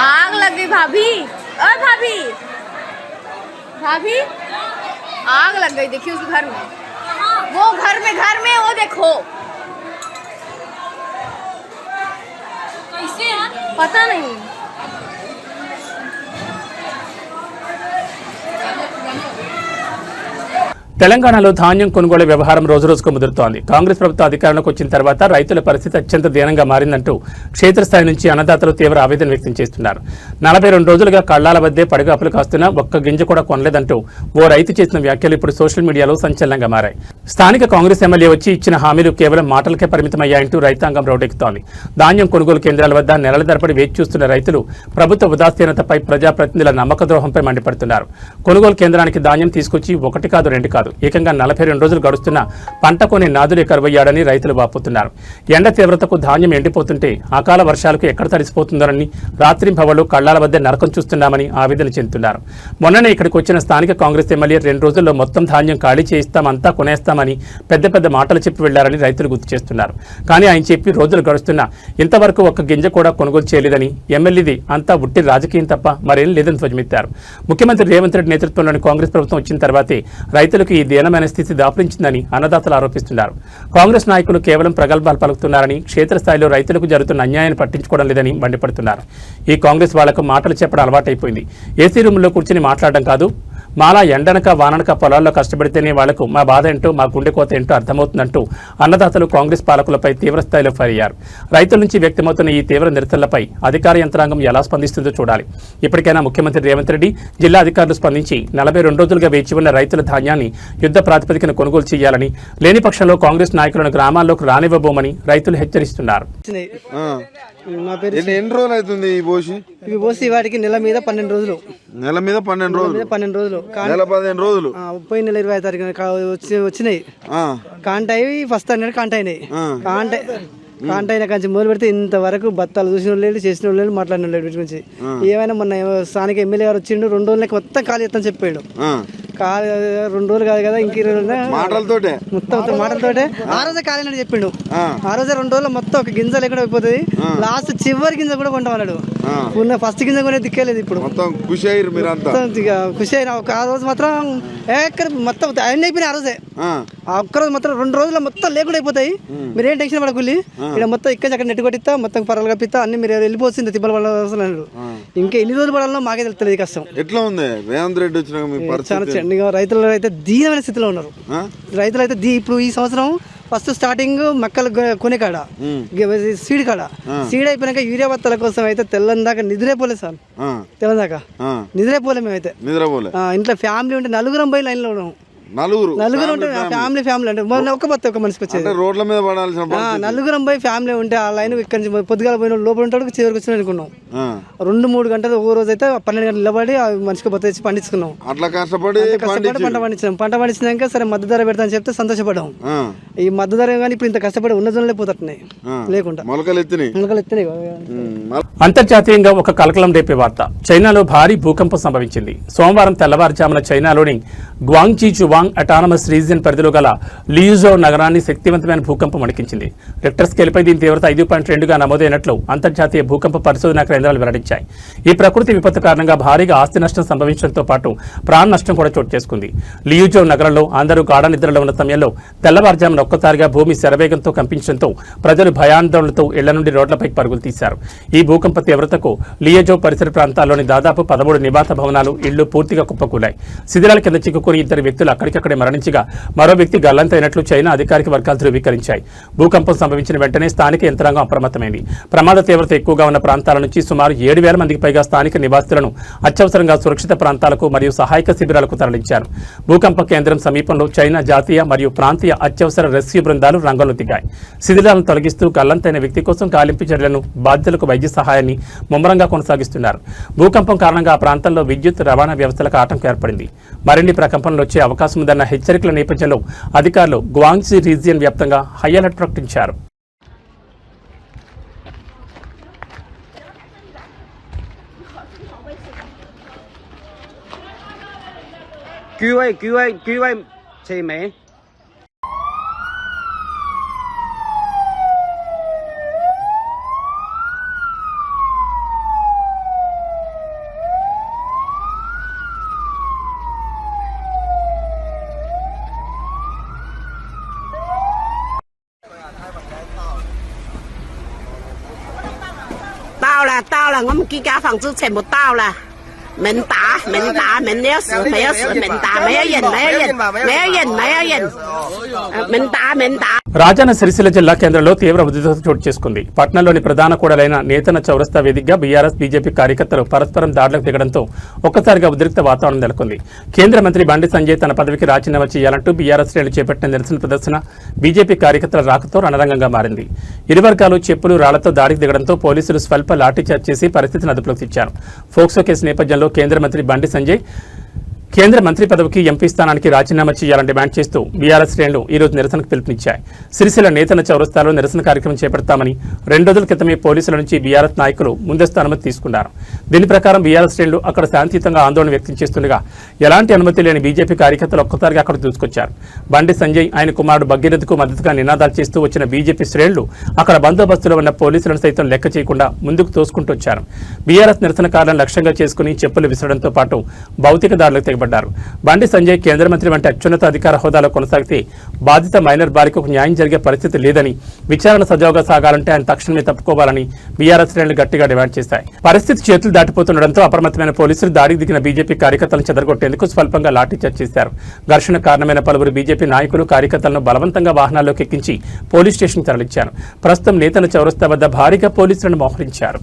आग लग गई भाभी। अरे भाभी भाभी आग लग गई, देखिए उस घर में, वो घर में वो देखो कैसे यार पता नहीं। తెలంగాణలో ధాన్యం కొనుగోలు వ్యవహారం రోజురోజుకు ముదురుతోంది. కాంగ్రెస్ ప్రభుత్వం అధికారంలోకి వచ్చిన తర్వాత రైతుల పరిస్థితి అత్యంత దీనంగా మారిందంటూ క్షేత్రస్థాయి నుంచి అన్నదాతలు తీవ్ర ఆవేదన వ్యక్తం చేస్తున్నారు. 42 రోజులుగా కళ్లాల వద్దే పడిగాపులు కాస్తున్నా ఒక్క గింజ కూడా కొనలేదంటూ ఓ రైతు చేసిన వ్యాఖ్యలు ఇప్పుడు సోషల్ మీడియాలో సంచలనంగా మారాయి. స్థానిక కాంగ్రెస్ ఎమ్మెల్యే వచ్చి ఇచ్చిన హామీలు కేవలం మాటలకే పరిమితమయ్యాయంటూ రైతాంగం రోడ్డెక్కుతోంది. ధాన్యం కొనుగోలు కేంద్రాల వద్ద నెలల తరబడి వేచి చూస్తున్న రైతులు ప్రభుత్వ ఉదాసీనతపై ప్రజాప్రతినిధుల నమ్మక ద్రోహంపై మండిపడుతున్నారు. కొనుగోలు కేంద్రానికి ధాన్యం తీసుకొచ్చి ఒకటి కాదు రెండు కాదు ఏకంగా 42 రోజులు గడుస్తున్నా పంట కొని నాదులే కరువయ్యాడని రైతులు వాపోతున్నారు. ఎండ తీవ్రతకు ధాన్యం ఎండిపోతుంటే అకాల వర్షాలకు ఎక్కడ తడిసిపోతుందోనని రాత్రింబవళ్లు కళ్లాల వద్ద నరకం చూస్తున్నామని ఆవేదన చెందుతున్నారు. మొన్ననే ఇక్కడికి వచ్చిన స్థానిక కాంగ్రెస్ ఎమ్మెల్యే 2 రోజుల్లో మొత్తం ధాన్యం ఖాళీ చేయిస్తాం, అంతా కొనేస్తామని పెద్ద పెద్ద మాటలు చెప్పి వెళ్లారని రైతులు గుర్తు చేస్తున్నారు. కానీ ఆయన చెప్పి రోజులు గడుస్తున్నా ఇంతవరకు ఒక్క గింజ కూడా కొనుగోలు చేయలేదని, ఎమ్మెల్యేది అంతా ఉట్టి రాజకీయం తప్ప మరేం లేదని ధ్వజమెత్తారు. ముఖ్యమంత్రి రేవంత్ రెడ్డి నేతృత్వంలోని కాంగ్రెస్ ప్రభుత్వం వచ్చిన తర్వాతే రైతులకు ఈ దీనమైన స్థితి దాపురించిందని అన్నదాతలు ఆరోపిస్తున్నారు. కాంగ్రెస్ నాయకులు కేవలం ప్రగల్భాలు పలుకుతున్నారని, క్షేత్రస్థాయిలో రైతులకు జరుగుతున్న అన్యాయాన్ని పట్టించుకోవడం లేదని మండిపడుతున్నారు. ఈ కాంగ్రెస్ వాళ్లకు మాటలు చెప్పడం అలవాటైపోయింది. ఏసీ రూమ్లో కూర్చుని మాట్లాడడం కాదు, మాలా ఎండనక వాననక పొలాల్లో కష్టపడితేనే వాళ్లకు మా బాధ ఏంటో, మా గుండెకోత ఏంటో అర్థమవుతుందంటూ అన్నదాతలు కాంగ్రెస్ పాలకులపై తీవ్రస్థాయిలో ఫైర్ అయ్యారు. రైతుల నుంచి వ్యక్తమవుతున్న ఈ తీవ్ర నిరసనలపై అధికార యంత్రాంగం ఎలా స్పందిస్తుందో చూడాలి. ఇప్పటికైనా ముఖ్యమంత్రి రేవంత్ రెడ్డి, జిల్లా అధికారులు స్పందించి 42 రోజులుగా వేచి ఉన్న రైతుల ధాన్యాన్ని యుద్ధ ప్రాతిపదికన కొనుగోలు చేయాలని, లేని పక్షంలో కాంగ్రెస్ నాయకులను గ్రామాల్లోకి రానివ్వబోమని రైతులు హెచ్చరిస్తున్నారు. ఎన్ని రోజులు అవుతుంది ఇవి పోసి వాటికి నెల మీద 12 రోజులు. నెల మీద 12 రోజులు. నెల 15 రోజులు. పోయిన నెల 20 తారీఖు వచ్చినాయి. కాంటాయి ఫస్ట్ అన్నాడు కాంటాయినాయి. కాంటాయిన కంచి మొదలు పెడితే ఇంతవరకు బత్తాలు చూసిన వాళ్ళు చేసిన వాళ్ళు మాట్లాడిన వాళ్ళు వీటి గురించి. ఏమైనా మొన్న స్థానిక ఎమ్మెల్యే గారు వచ్చిండు, 2 రోజులకి మొత్తం ఖాళీ చేస్తాను చెప్పాడు. 2 రోజులు కాదు కదా, ఇంక 20 రోజులు మాటలతోటే మాటలతోటే ఆ రోజే ఖాళీ అని చెప్పిండు. ఆ రోజే 2 రోజులు మొత్తం ఒక గింజ లేకుండా అయిపోతుంది. లాస్ట్ చివరి గింజ కూడా కొంటామన్నాడు. ఫస్ట్ గింజ కొనే దిక్కేలేదు. ఇప్పుడు మొత్తం ఖుషి అయ్యారు మీరంతా. ఖుషి అయినా ఆ రోజు మాత్రం మొత్తం అన్ని అయిపోయినాయి. ఆ రోజే ఒక్కరోజు మొత్తం 2 రోజులు మొత్తం లేకుండా అయిపోతాయి. మీరేం టెన్షన్ పడకుల్లి, ఇక్కడ మొత్తం ఇక్కడ అక్కడ నెట్టు కొట్టిస్తా, మొత్తం పర్వాలు కప్పిస్తా, అన్ని మీరు వెళ్ళిపోతుంది తిప్పల పడాలి అన్నాడు. ఇంకా ఎన్ని రోజులు పడాలో మాకే తెలుస్తుంది కష్టం. ఎట్లా ఉంది రేవంత్ రెడ్డి వచ్చిన చాలా చెండుగా రైతులు అయితే దీనమైన స్థితిలో ఉన్నారు. రైతులు అయితే ఇప్పుడు ఈ సంవత్సరం ఫస్ట్ స్టార్టింగ్ మక్కలు కొనే కాడ, సీడ్ కాడ, సీడ్ అయిపోయినాక యూరియా బత్తాల కోసం అయితే తెల్లందాకా నిద్రేపోలేదు సార్. తెల్లందాకా నిద్రేపోలే మేమైతే. ఇంట్లో ఫ్యామిలీ ఉంటే 4 పోయి లైన్లో ఉన్నాము. నలుగురు ఉంటే ఫ్యామిలీ అంటే ఒక్క బత్త ఒక మనిషికి వచ్చేది రోడ్ల మీద పడాల్సిన నలుగురం పోయి ఫ్యామిలీ ఉంటే ఆ లైన్ ఇక్కడి నుంచి పొద్దుగాల పోయిన లోపల ఉంటాడు చివరికి వచ్చిన అనుకున్నాం 2-3 గంటలు ఒక రోజు అయితే 12 గంటలు నిలబడి మనిషికి బత్త తెచ్చి పండించుకున్నాం. అట్లా కష్టపడి పంట పండించినాక సరే మద్దతు ధర పెడతా అని చెప్తే సంతోషపడ్డాం. ఈ మద్దతు ధర కానీ ఇప్పుడు ఇంత కష్టపడి ఉన్న జోన్లే పోతున్నాయి లేకుండా మొలకలు ఎత్తినాయి. అంతర్జాతీయంగా ఒక కలకలం రేపే వార్త. చైనాలో భారీ భూకంపం సంభవించింది. సోమవారం తెల్లవారుజామున చైనాలోని గ్వాంగ్జీ జువాంగ్ అటానమస్ రీజియన్ పరిధిలో గల లియుజో నగరాన్ని శక్తివంతమైన భూకంపం వణికించింది. రిక్టర్ స్కేల్పై దీని తీవ్రత 5.2గా నమోదైనట్లు అంతర్జాతీయ భూకంప పరిశోధనా కేంద్రాలు వెల్లడించాయి. ఈ ప్రకృతి విపత్తు కారణంగా భారీగా ఆస్తి నష్టం సంభవించడంతో పాటు ప్రాణ నష్టం కూడా చోటు చేసుకుంది. లియుజో నగరంలో అందరూ గాఢ నిద్రలో ఉన్న సమయంలో తెల్లవారుజామున ఒక్కసారిగా భూమి శరవేగంతో కంపించడంతో ప్రజలు భయాందోళనతో ఇళ్ల నుండి రోడ్లపైకి పరుగులు తీశారు. ఈ భూకంప తీవ్రతకు లియజో పరిసర ప్రాంతాల్లోని దాదాపు 13 నివాస భవనాలు, ఇళ్లు పూర్తిగా కుప్పకూలాయి. శిథిలాల కింద చిక్కుకుని 2 వ్యక్తులు అక్కడికక్కడే మరణించగా మరో వ్యక్తి గల్లంతైనట్లు చైనా అధికారిక వర్గాలు ధృవీకరించాయి. భూకంపం సంభవించిన వెంటనే స్థానిక యంత్రాంగం అప్రమత్తమైంది. ప్రమాద తీవ్రత ఎక్కువగా ఉన్న ప్రాంతాల నుంచి సుమారు 7,000 మందికి పైగా స్థానిక నివాసితులను అత్యవసరంగా సురక్షిత ప్రాంతాలకు మరియు సహాయక శిబిరాలకు తరలించారు. భూకంప కేంద్రం సమీపంలో చైనా జాతీయ మరియు ప్రాంతీయ అత్యవసర రెస్క్యూ బృందాలు రంగంలో దిగాయి. శిథిలాలను తొలగిస్తూ గల్లంతైన వ్యక్తి కోసం గాలింపు చర్యలను, బాధితులకు వైద్య సహాయాన్ని ముమ్మరంగా కొనసాగిస్తున్నారు. భూకంపం కారణంగా ఆ ప్రాంతంలో విద్యుత్ రవాణా వ్యవస్థలకు ఆటంకం ఏర్పడింది. మరిన్ని ప్రకంపనలు వచ్చే అవకాశం ఉందన్న హెచ్చరికల నేపథ్యంలో అధికారులు గ్వాంగ్జీ రీజియన్ వ్యాప్తంగా హై అలర్ట్ ప్రకటించారు. చేయమే 到了，我们几家房子全部到了。门打，门钥匙，没有匙，门打，没有人，门打。రాజన్న సిరిసిల్ల జిల్లా కేంద్రంలో తీవ్ర ఉద్రిక్తత చోటు చేసుకుంది. పట్టణంలోని ప్రధాన కూడలైన నేతన చౌరస్తా వేదికగా బీఆర్ఎస్, బీజేపీ కార్యకర్తలు పరస్పరం దాడులకు దిగడంతో ఒక్కసారిగా ఉద్రిక్త వాతావరణం నెలకొంది. కేంద్ర మంత్రి బండి సంజయ్ తన పదవికి రాజీనామా చేయాలంటూ బీఆర్ఎస్ శ్రేణులు చేపట్టిన నిరసన ప్రదర్శన బీజేపీ కార్యకర్తల రాకతో రణరంగంగా మారింది. ఇరు వర్గాలు చెప్పులు, రాళ్లతో దాడికి దిగడంతో పోలీసులు స్వల్ప లాఠీచార్జ్ చేసి పరిస్థితిని అదుపులోకి తెచ్చారు. ఫోక్సో కేసు నేపథ్యంలో కేంద్ర మంత్రి బండి సంజయ్ కేంద్ర మంత్రి పదవికి ఎంపీ స్థానానికి రాజీనామా చేయాలని డిమాండ్ చేస్తూ బీఆర్ఎస్ శ్రేణులు ఈ రోజు నిరసనకు పిలుపునిచ్చాయి. సిరిసిల్ల నేతన చౌరస్తాలో నిరసన కార్యక్రమం చేపడతామని 2 రోజుల క్రితమే పోలీసుల నుంచి బీఆర్ఎస్ నాయకులు ముందస్తు అనుమతి తీసుకున్నారు. దీని ప్రకారం బీఆర్ఎస్ శ్రేణులు అక్కడ శాంతియుతంగా ఆందోళన వ్యక్తం చేస్తుండగా ఎలాంటి అనుమతి లేని బీజేపీ కార్యకర్తలు ఒక్కసారిగా అక్కడ దూసుకొచ్చారు. బండి సంజయ్, ఆయన కుమారుడు భగీరథకు మద్దతుగా నినాదాలు చేస్తూ వచ్చిన బీజేపీ శ్రేణులు అక్కడ బందోబస్తులో ఉన్న పోలీసులను సైతం లెక్క చేయకుండా ముందుకు తోసుకుంటూ వచ్చారు. బీఆర్ఎస్ నిరసనకారులను లక్ష్యంగా చేసుకుని చెప్పులు విసరడంతో పాటు భౌతిక దాడులకు తెగబడ్డారు. బండి సంజయ్ కేంద్ర మంత్రి వంటి అత్యున్నత అధికార హోదాలో కొనసాగితే బాధిత మైనర్ బాలికకు న్యాయం జరిగే పరిస్థితి లేదని, విచారణ సజావుగా సాగాలంటే ఆయన తక్షణమే తప్పుకోవాలని బీఆర్ఎస్ శ్రేణులు గట్టిగా డిమాండ్ చేశాయి. పరిస్థితి చేతులు దాటిపోతుండడంతో అప్రమత్తమైన పోలీసులు దాడికి దిగిన బీజేపీ కార్యకర్తలను చెదరగొట్టేందుకు స్వల్పంగా లాఠీచార్జ్ చేశారు. ఘర్షణ కారణమైన పలువురు బీజేపీ నాయకులు, కార్యకర్తలను బలవంతంగా వాహనాల్లోకి ఎక్కించి పోలీస్ స్టేషన్ తరలించారు. ప్రస్తుతం నేతన చౌరస్తా వద్ద భారీగా పోలీసులను మోహరించారు.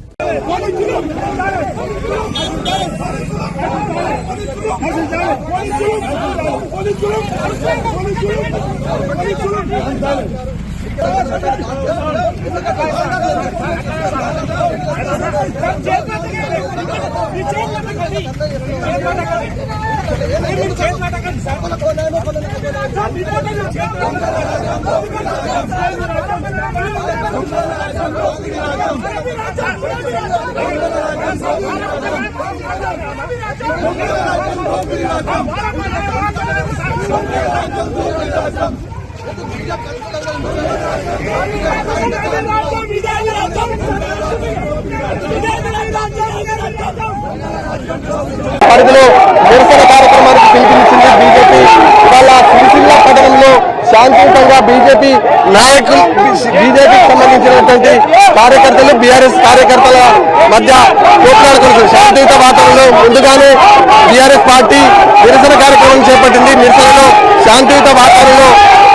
పరిధిలో నిరసన కార్యక్రమానికి పిలుపునిచ్చింది బీజేపీ. ఇవాళ సిరిసిల్ల పట్టణంలో శాంతియుతంగా బీజేపీ నాయకులు, బీజేపీకి సంబంధించినటువంటి కార్యకర్తలు, బీఆర్ఎస్ కార్యకర్తల మధ్య పోట్లాడుకుంటున్నారు. శాంతియుత వాతావరణంలో ముందుగానే బీఆర్ఎస్ పార్టీ నిరసన కార్యక్రమం చేపట్టింది. నిరసనలో శాంతియుత వాతావరణంలో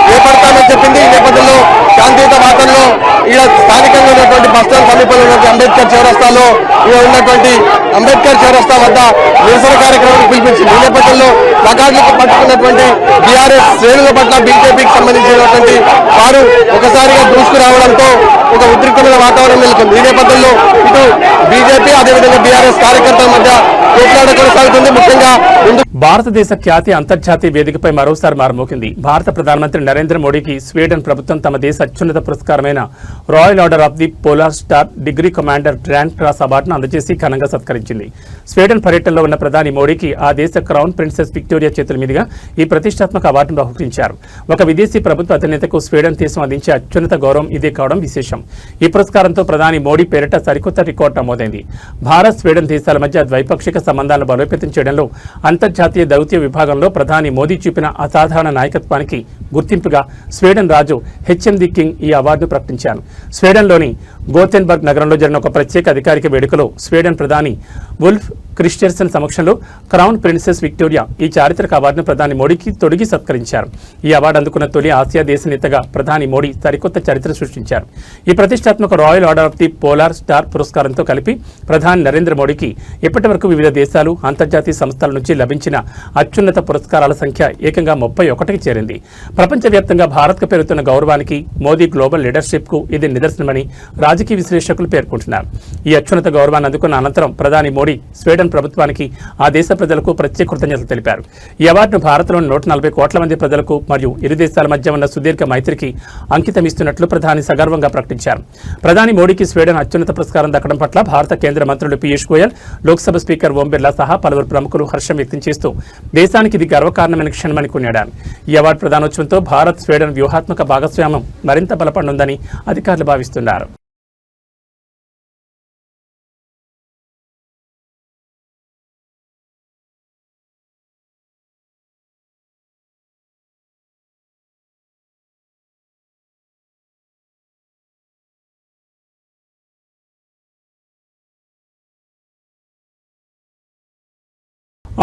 చేపడతామని చెప్పింది. ఈ నేపథ్యంలో శాంతియుత వాతావరణంలో ఇక్కడ స్థానికంగా ఉన్నటువంటి బస్టాండ్ సమీపంలో ఉన్నటువంటి అంబేద్కర్ చౌరస్తాలో ఉన్నటువంటి అంబేద్కర్ చౌరస్తా వద్ద నిరసన కార్యక్రమానికి పిలిపించింది. ఈ నేపథ్యంలో ప్లకార్డులకు పట్టుకున్నటువంటి బీఆర్ఎస్ శ్రేణుల పట్ల బీజేపీకి సంబంధించినటువంటి వారు ఒకసారిగా దూసుకురావడంతో ఒక ఉద్రిక్తమైన వాతావరణం నెలకొంది. ఈ నేపథ్యంలో ఇటు బీజేపీ అదేవిధంగా బీఆర్ఎస్ కార్యకర్తల మధ్య పోట్లాట కొనసాగుతుంది. ముఖ్యంగా భారతదేశ ఖ్యాతి అంతర్జాతీయ వేదికపై మరోసారి మారుమోగింది. భారత ప్రధానమంత్రి నరేంద్ర మోడీకి స్వీడన్ ప్రభుత్వం తమ దేశ అత్యున్నత పురస్కారమైన Royal Order of the Polar Star degree Commander Grand Cross అవార్డును అందజేసి ఘనంగా సత్కరించింది. స్వీడన్ పర్యటనలో ఉన్న ప్రధాని మోడీకి ఆ దేశ క్రౌన్ ప్రిన్సెస్ విక్టోరియా చేతుల మీదుగా ఈ ప్రతిష్టాత్మక అవార్డును బహుకరించారు. ఒక విదేశీ ప్రభుత్వ అధినేతకు స్వీడన్ దేశం అందించే అత్యున్నత గౌరవం ఇదే కావడం విశేషం. ఈ పురస్కారంతో ప్రధాని మోడీ పేరిట సరికొత్త రికార్డు నమోదైంది. భారత్ స్వీడన్ దేశాల మధ్య ద్వైపాక్షిక సంబంధాలను బలోపేతం చేయడంలో అంతర్జాతీయ దౌత్య విభాగంలో ప్రధాని మోదీ చూపిన అసాధారణ నాయకత్వానికి గుర్తింపుగా Sweden Raju HM the king ఈ అవార్డును ప్రకటించారు. స్వీడన్లోని గోథెన్బర్గ్ నగరంలో జరిగిన ఒక ప్రత్యేక అధికారిక వేడుకలో స్వీడన్ ప్రధాని వుల్ఫ్ క్రిస్టెర్సన్ సమక్షంలో క్రౌన్ ప్రిన్సెస్ విక్టోరియా ఈ చారిత్రక అవార్డును ప్రధాని మోడీకి తొడిగి సత్కరించారు. ఈ అవార్డు అందుకున్న తొలి ఆసియా దేశ నేతగా ప్రధాని మోడీ సరికొత్త చరిత్ర సృష్టించారు. ఈ ప్రతిష్టాత్మక Royal Order of the Polar Star పురస్కారంతో కలిపి ప్రధాని నరేంద్ర మోడీకి ఇప్పటి వరకు వివిధ దేశాలు అంతర్జాతీయ సంస్థల నుంచి లభించిన అత్యున్నత పురస్కారాల సంఖ్య ఏకంగా 31కి చేరింది. ప్రపంచవ్యాప్తంగా భారత్కు పెరుగుతున్న గౌరవానికి మోదీ గ్లోబల్ లీడర్షిప్కు ఇది నిదర్శనమని రాజకీయ విశ్లేషకులు పేర్కొంటున్నారు. ఈ అత్యున్నత గౌరవాన్ని అందుకున్న అనంతరం ప్రధాని మోడీ స్వీడన్ ప్రభుత్వానికి ఆ దేశ ప్రజలకు ప్రత్యేక కృతజ్ఞతలు తెలిపారు. ఈ అవార్డును భారత్లోని 140 కోట్ల మంది ప్రజలకు మరియు ఇరు దేశాల మధ్య ఉన్న సుదీర్ఘ మైత్రికి అంకితమిస్తున్నట్లు ప్రధాని సగర్వంగా ప్రకటించారు. ప్రధాని మోడీకి స్వీడన్ అత్యున్నత పురస్కారం దక్కడం పట్ల భారత కేంద్ర మంత్రులు పీయూష్ గోయల్, లోక్సభ స్పీకర్ ఓం బిర్లా సహా పలువురు ప్రముఖులు హర్షం వ్యక్తం చేస్తూ దేశానికి ఇది గర్వకారణమైన క్షణమని కొనియాడారు. ఈ అవార్డు ప్రదానోత్సవంతో భారత్ స్వీడన్ వ్యూహాత్మక భాగస్వామ్యం మరింత బలపడనుందని అధికారులు భావిస్తున్నారు.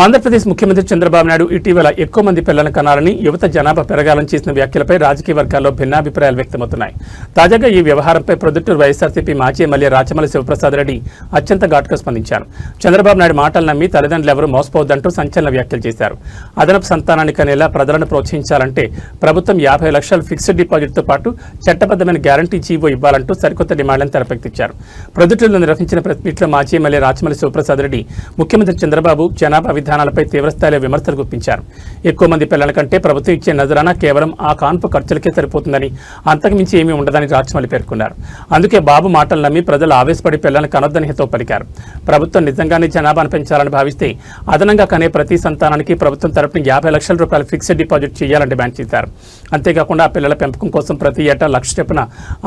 ఆంధ్రప్రదేశ్ ముఖ్యమంత్రి చంద్రబాబు నాయుడు ఇటీవల ఎక్కువ మంది పిల్లలను కనాలని యువత జనాభా పెరగాలని చేసిన వ్యాఖ్యలపై రాజకీయ వర్గాల్లో భిన్నాభిప్రాయాలు వ్యక్తమవుతున్నాయి. తాజాగా ఈ వ్యవహారంపై ప్రొద్దుటూరు వైఎస్ఆర్సీపీ మాజీ ఎమ్మెల్యే రాచమల్లి శివప్రసాద్ రెడ్డి అత్యంత ఘాటుగా స్పందించారు. చంద్రబాబు నాయుడు మాటలు నమ్మి తల్లిదండ్రులు ఎవరూ మోసపోవద్దంటూ సంచలన వ్యాఖ్యలు చేశారు. అదనపు సంతానాన్ని కనేలా ప్రజలను ప్రోత్సహించాలంటే ప్రభుత్వం 50 లక్షల ఫిక్స్డ్ డిపాజిట్తో పాటు చట్టబద్దమైన గ్యారంటీ జీవో ఇవ్వాలంటూ సరికొత్త డిమాండ్లను తెరకెక్కించారు. ప్రొద్దుటూరులో నిర్వహించిన ప్రెస్ మీట్లో మాజీ ఎమ్మెల్యే రాచమల్లి శివప్రసాద్ రెడ్డి ముఖ్యమంత్రి చంద్రబాబు జనాభా విధానాలపై తీవ్రస్థాయిలో విమర్శలు గుప్పించారు. ఎక్కువ మంది పిల్లల కంటే ప్రభుత్వం ఇచ్చే నజరానా కేవలం ఆ కాన్పు ఖర్చులకే సరిపోతుందని, అంతకుమించి ఏమీ ఉండదని రాచమల్లి పేర్కొన్నారు. అందుకే బాబు మాటలు నమ్మి ప్రజలు ఆవేశపడి పిల్లలను కనొద్దని హితవు పలికారు. ప్రభుత్వం నిజంగానే జనాభాను పెంచాలని భావిస్తే అదనంగా కనే ప్రతి సంతానానికి ప్రభుత్వం తరపున 50 లక్షల రూపాయల ఫిక్స్డ్ డిపాజిట్ చేయాలని డిమాండ్ చేశారు. అంతేకాకుండా ఆ పిల్లల పెంపకం కోసం ప్రతి ఏటా 1 లక్ష చొప్పున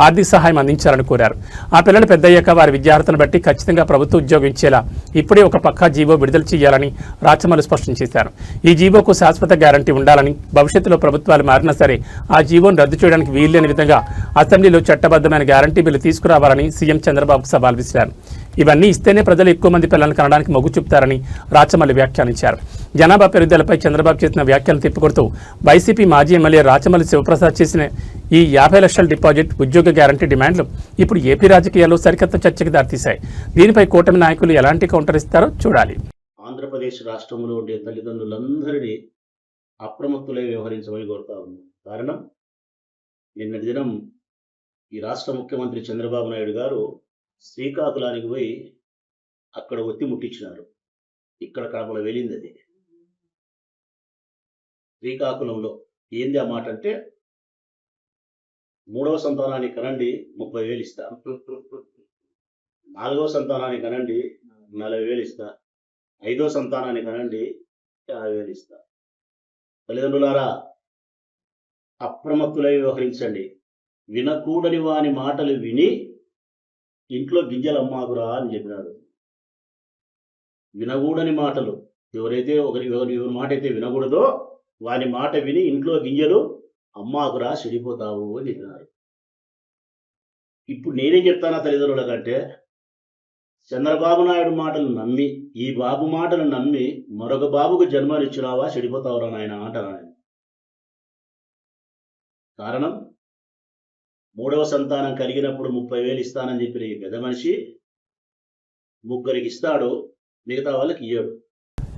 ఆర్థిక సహాయం అందించాలని కోరారు. ఆ పిల్లలు పెద్దయ్యాక వారి విద్యార్హతను బట్టి ఖచ్చితంగా ప్రభుత్వ ఉద్యోగం ఇచ్చేలా ఇప్పుడే ఒక పక్కా జీవో విడుదల చేయాలని రాచమల్లి స్పష్టం చేశారు. ఈ జీవోకు శాశ్వత గ్యారంటీ ఉండాలని, భవిష్యత్తులో ప్రభుత్వాలు మారినా సరే ఆ జీవోను రద్దు చేయడానికి వీల్లేని విధంగా అసెంబ్లీలో చట్టబద్దమైన గ్యారంటీ బిల్లు తీసుకురావాలని సీఎం చంద్రబాబుకు సవాల్ విసిరారు. ఇవన్నీ ఇస్తేనే ప్రజలు ఎక్కువ మంది పిల్లలను కనడానికి మొగ్గు చూపుతారని రాచమల్లి వ్యాఖ్యానించారు. జనాభా పెరుగుదలపై చంద్రబాబు చేసిన వ్యాఖ్యలను తిప్పికొడుతూ వైసీపీ మాజీ ఎమ్మెల్యే రాచమల్లి శివప్రసాద్ చేసిన ఈ 50 లక్షల డిపాజిట్, ఉద్యోగ గ్యారంటీ డిమాండ్లు ఇప్పుడు ఏపీ రాజకీయాల్లో సరికొత్త చర్చకు దారితీశాయి. దీనిపై కూటమి నాయకులు ఎలాంటి కౌంటర్ ఇస్తారో చూడాలి. ఆంధ్రప్రదేశ్ రాష్ట్రంలో ఉండే తల్లిదండ్రులందరినీ అప్రమత్తులై వ్యవహరించమని కోరుతా ఉన్నాం. కారణం, నిన్నటి దినం ఈ రాష్ట్ర ముఖ్యమంత్రి చంద్రబాబు నాయుడు గారు శ్రీకాకుళానికి పోయి అక్కడ ఒత్తి ముట్టించినారు. ఇక్కడ కడపలో వెళ్ళింది. అది శ్రీకాకుళంలో ఏంది ఆ మాట అంటే, 3వ సంతానానికి కనండి 30,000 ఇస్తా, 4వ సంతానానికి కనండి 40,000 ఇస్తా, 5వ సంతానానికి కనండి 50,000 ఇస్తా. తల్లిదండ్రులారా, అప్రమత్తులై వ్యవహరించండి. వినకూడని వాని మాటలు విని ఇంట్లో గింజలు అమ్మాకురా అని చెప్పినాడు. వినకూడని మాటలు, ఎవరైతే ఎవరి మాట అయితే వినకూడదో వాని మాట విని ఇంట్లో గింజలు అమ్మాకురా, చెడిపోతావు అని చెప్పినారు. ఇప్పుడు నేనేం చెప్తానా తల్లిదండ్రుల కంటే, చంద్రబాబు నాయుడు మాటలు నమ్మి, ఈ బాబు మాటలు నమ్మి మరొక బాబుకు జన్మనిచ్చినావా, చెడిపోతావురా నాయన అంటారా. కారణం, 3వ సంతానం కలిగినప్పుడు 30,000 ఇస్తానని చెప్పిన ఈ పెద్ద మనిషి 3 ఇస్తాడు, మిగతా వాళ్ళకి ఇయ్యడు.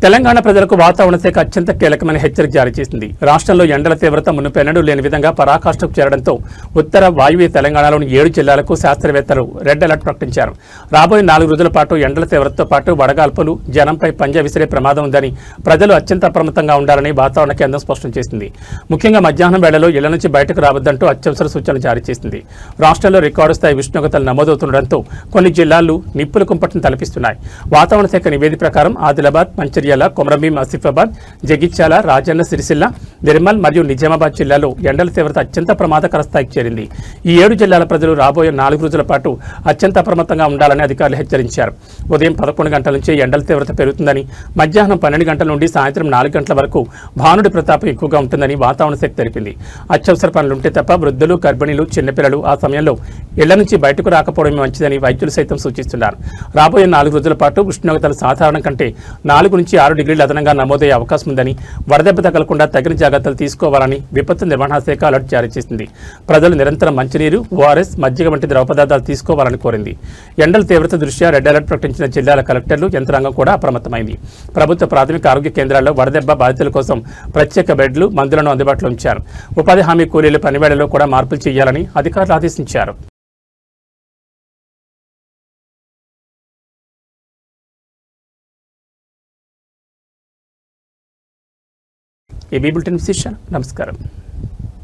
తెలంగాణ ప్రజలకు వాతావరణ శాఖ అత్యంత కీలకమైన హెచ్చరిక జారీ చేసింది. రాష్ట్రంలో ఎండల తీవ్రత మునుపెన్నడూ లేని విధంగా పరాకాష్ఠకు చేరడంతో ఉత్తర వాయువ్య తెలంగాణలోని 7 జిల్లాలకు శాస్త్రవేత్తలు రెడ్ అలర్ట్ ప్రకటించారు. రాబోయే 4 రోజుల పాటు ఎండల తీవ్రతతో పాటు వడగాల్పులు, జనంపై పంజా విసిరే ప్రమాదం ఉందని ప్రజలు అత్యంత అప్రమత్తంగా ఉండాలని వాతావరణ కేంద్రం స్పష్టం చేసింది. ముఖ్యంగా మధ్యాహ్నం వేళలో ఇళ్ల నుంచి బయటకు రావద్దంటూ అత్యవసర సూచనలు జారీ చేసింది. రాష్ట్రంలో రికార్డు స్థాయి ఉష్ణోగ్రతలు నమోదవుతుండటంతో కొన్ని జిల్లాలు నిప్పుల కుంపటిని తలపిస్తున్నాయి. వాతావరణ శాఖ నివేదిక ప్రకారం ఆదిలాబాద్, మంచిర్యాల, కొమరంభీం, ఆసిఫాబాద్, జగిత్యాల, రాజన్న సిరిసిల్ల, నిర్మల్ మరియు నిజామాబాద్ జిల్లాలో ఎండల తీవ్రత అత్యంత ప్రమాదకర స్థాయికి చేరింది. ఈ 7 జిల్లాల ప్రజలు రాబోయే 4 రోజుల పాటు అత్యంత అప్రమత్తంగా ఉండాలని అధికారులు హెచ్చరించారు. ఉదయం 11 గంటల నుంచి ఎండల తీవ్రత పెరుగుతుందని, మధ్యాహ్నం 12 గంటల నుండి సాయంత్రం 4 గంటల వరకు భానుడి ప్రతాపం ఎక్కువగా ఉంటుందని వాతావరణ శాఖ తెలిపింది. అత్యవసర పనులుంటే తప్ప వృద్ధులు, గర్భిణీలు, చిన్నపిల్లలు ఆ సమయంలో ఇళ్ల నుంచి బయటకు రాకపోవడమే మంచిదని వైద్యులు సైతం సూచిస్తున్నారు. రాబోయే 4 రోజుల పాటు ఉష్ణోగ్రతలు సాధారణం కంటే 4 నుంచి 6 డిగ్రీలు అదనంగా నమోదయ్యే అవకాశం ఉందని, వడదెబ్బ తగలకుండా తగిన జాగ్రత్తలు తీసుకోవాలని విపత్తు నిర్వహణ శాఖ అలర్ట్ జారీ చేసింది. ప్రజలు నిరంతరం మంచినీరు, ఓఆర్ఎస్, మజ్జిగ వంటి ద్రవ పదార్థాలు తీసుకోవాలని కోరింది. ఎండల తీవ్రత దృష్ట్యా రెడ్ అలర్ట్ ప్రకటించిన జిల్లాల కలెక్టర్లు, యంత్రాంగం కూడా అప్రమత్తమైంది. ప్రభుత్వ ప్రాథమిక ఆరోగ్య కేంద్రాల్లో వడదెబ్బ బాధితుల కోసం ప్రత్యేక బెడ్లు, మందులను అందుబాటులో ఉంచారు. ఉపాధి హామీ కూలీల పనివేళలో కూడా మార్పులు చేయాలని అధికారులు ఆదేశించారు. ఏబీ బులెటిన్ విశేషాలు. నమస్కారం.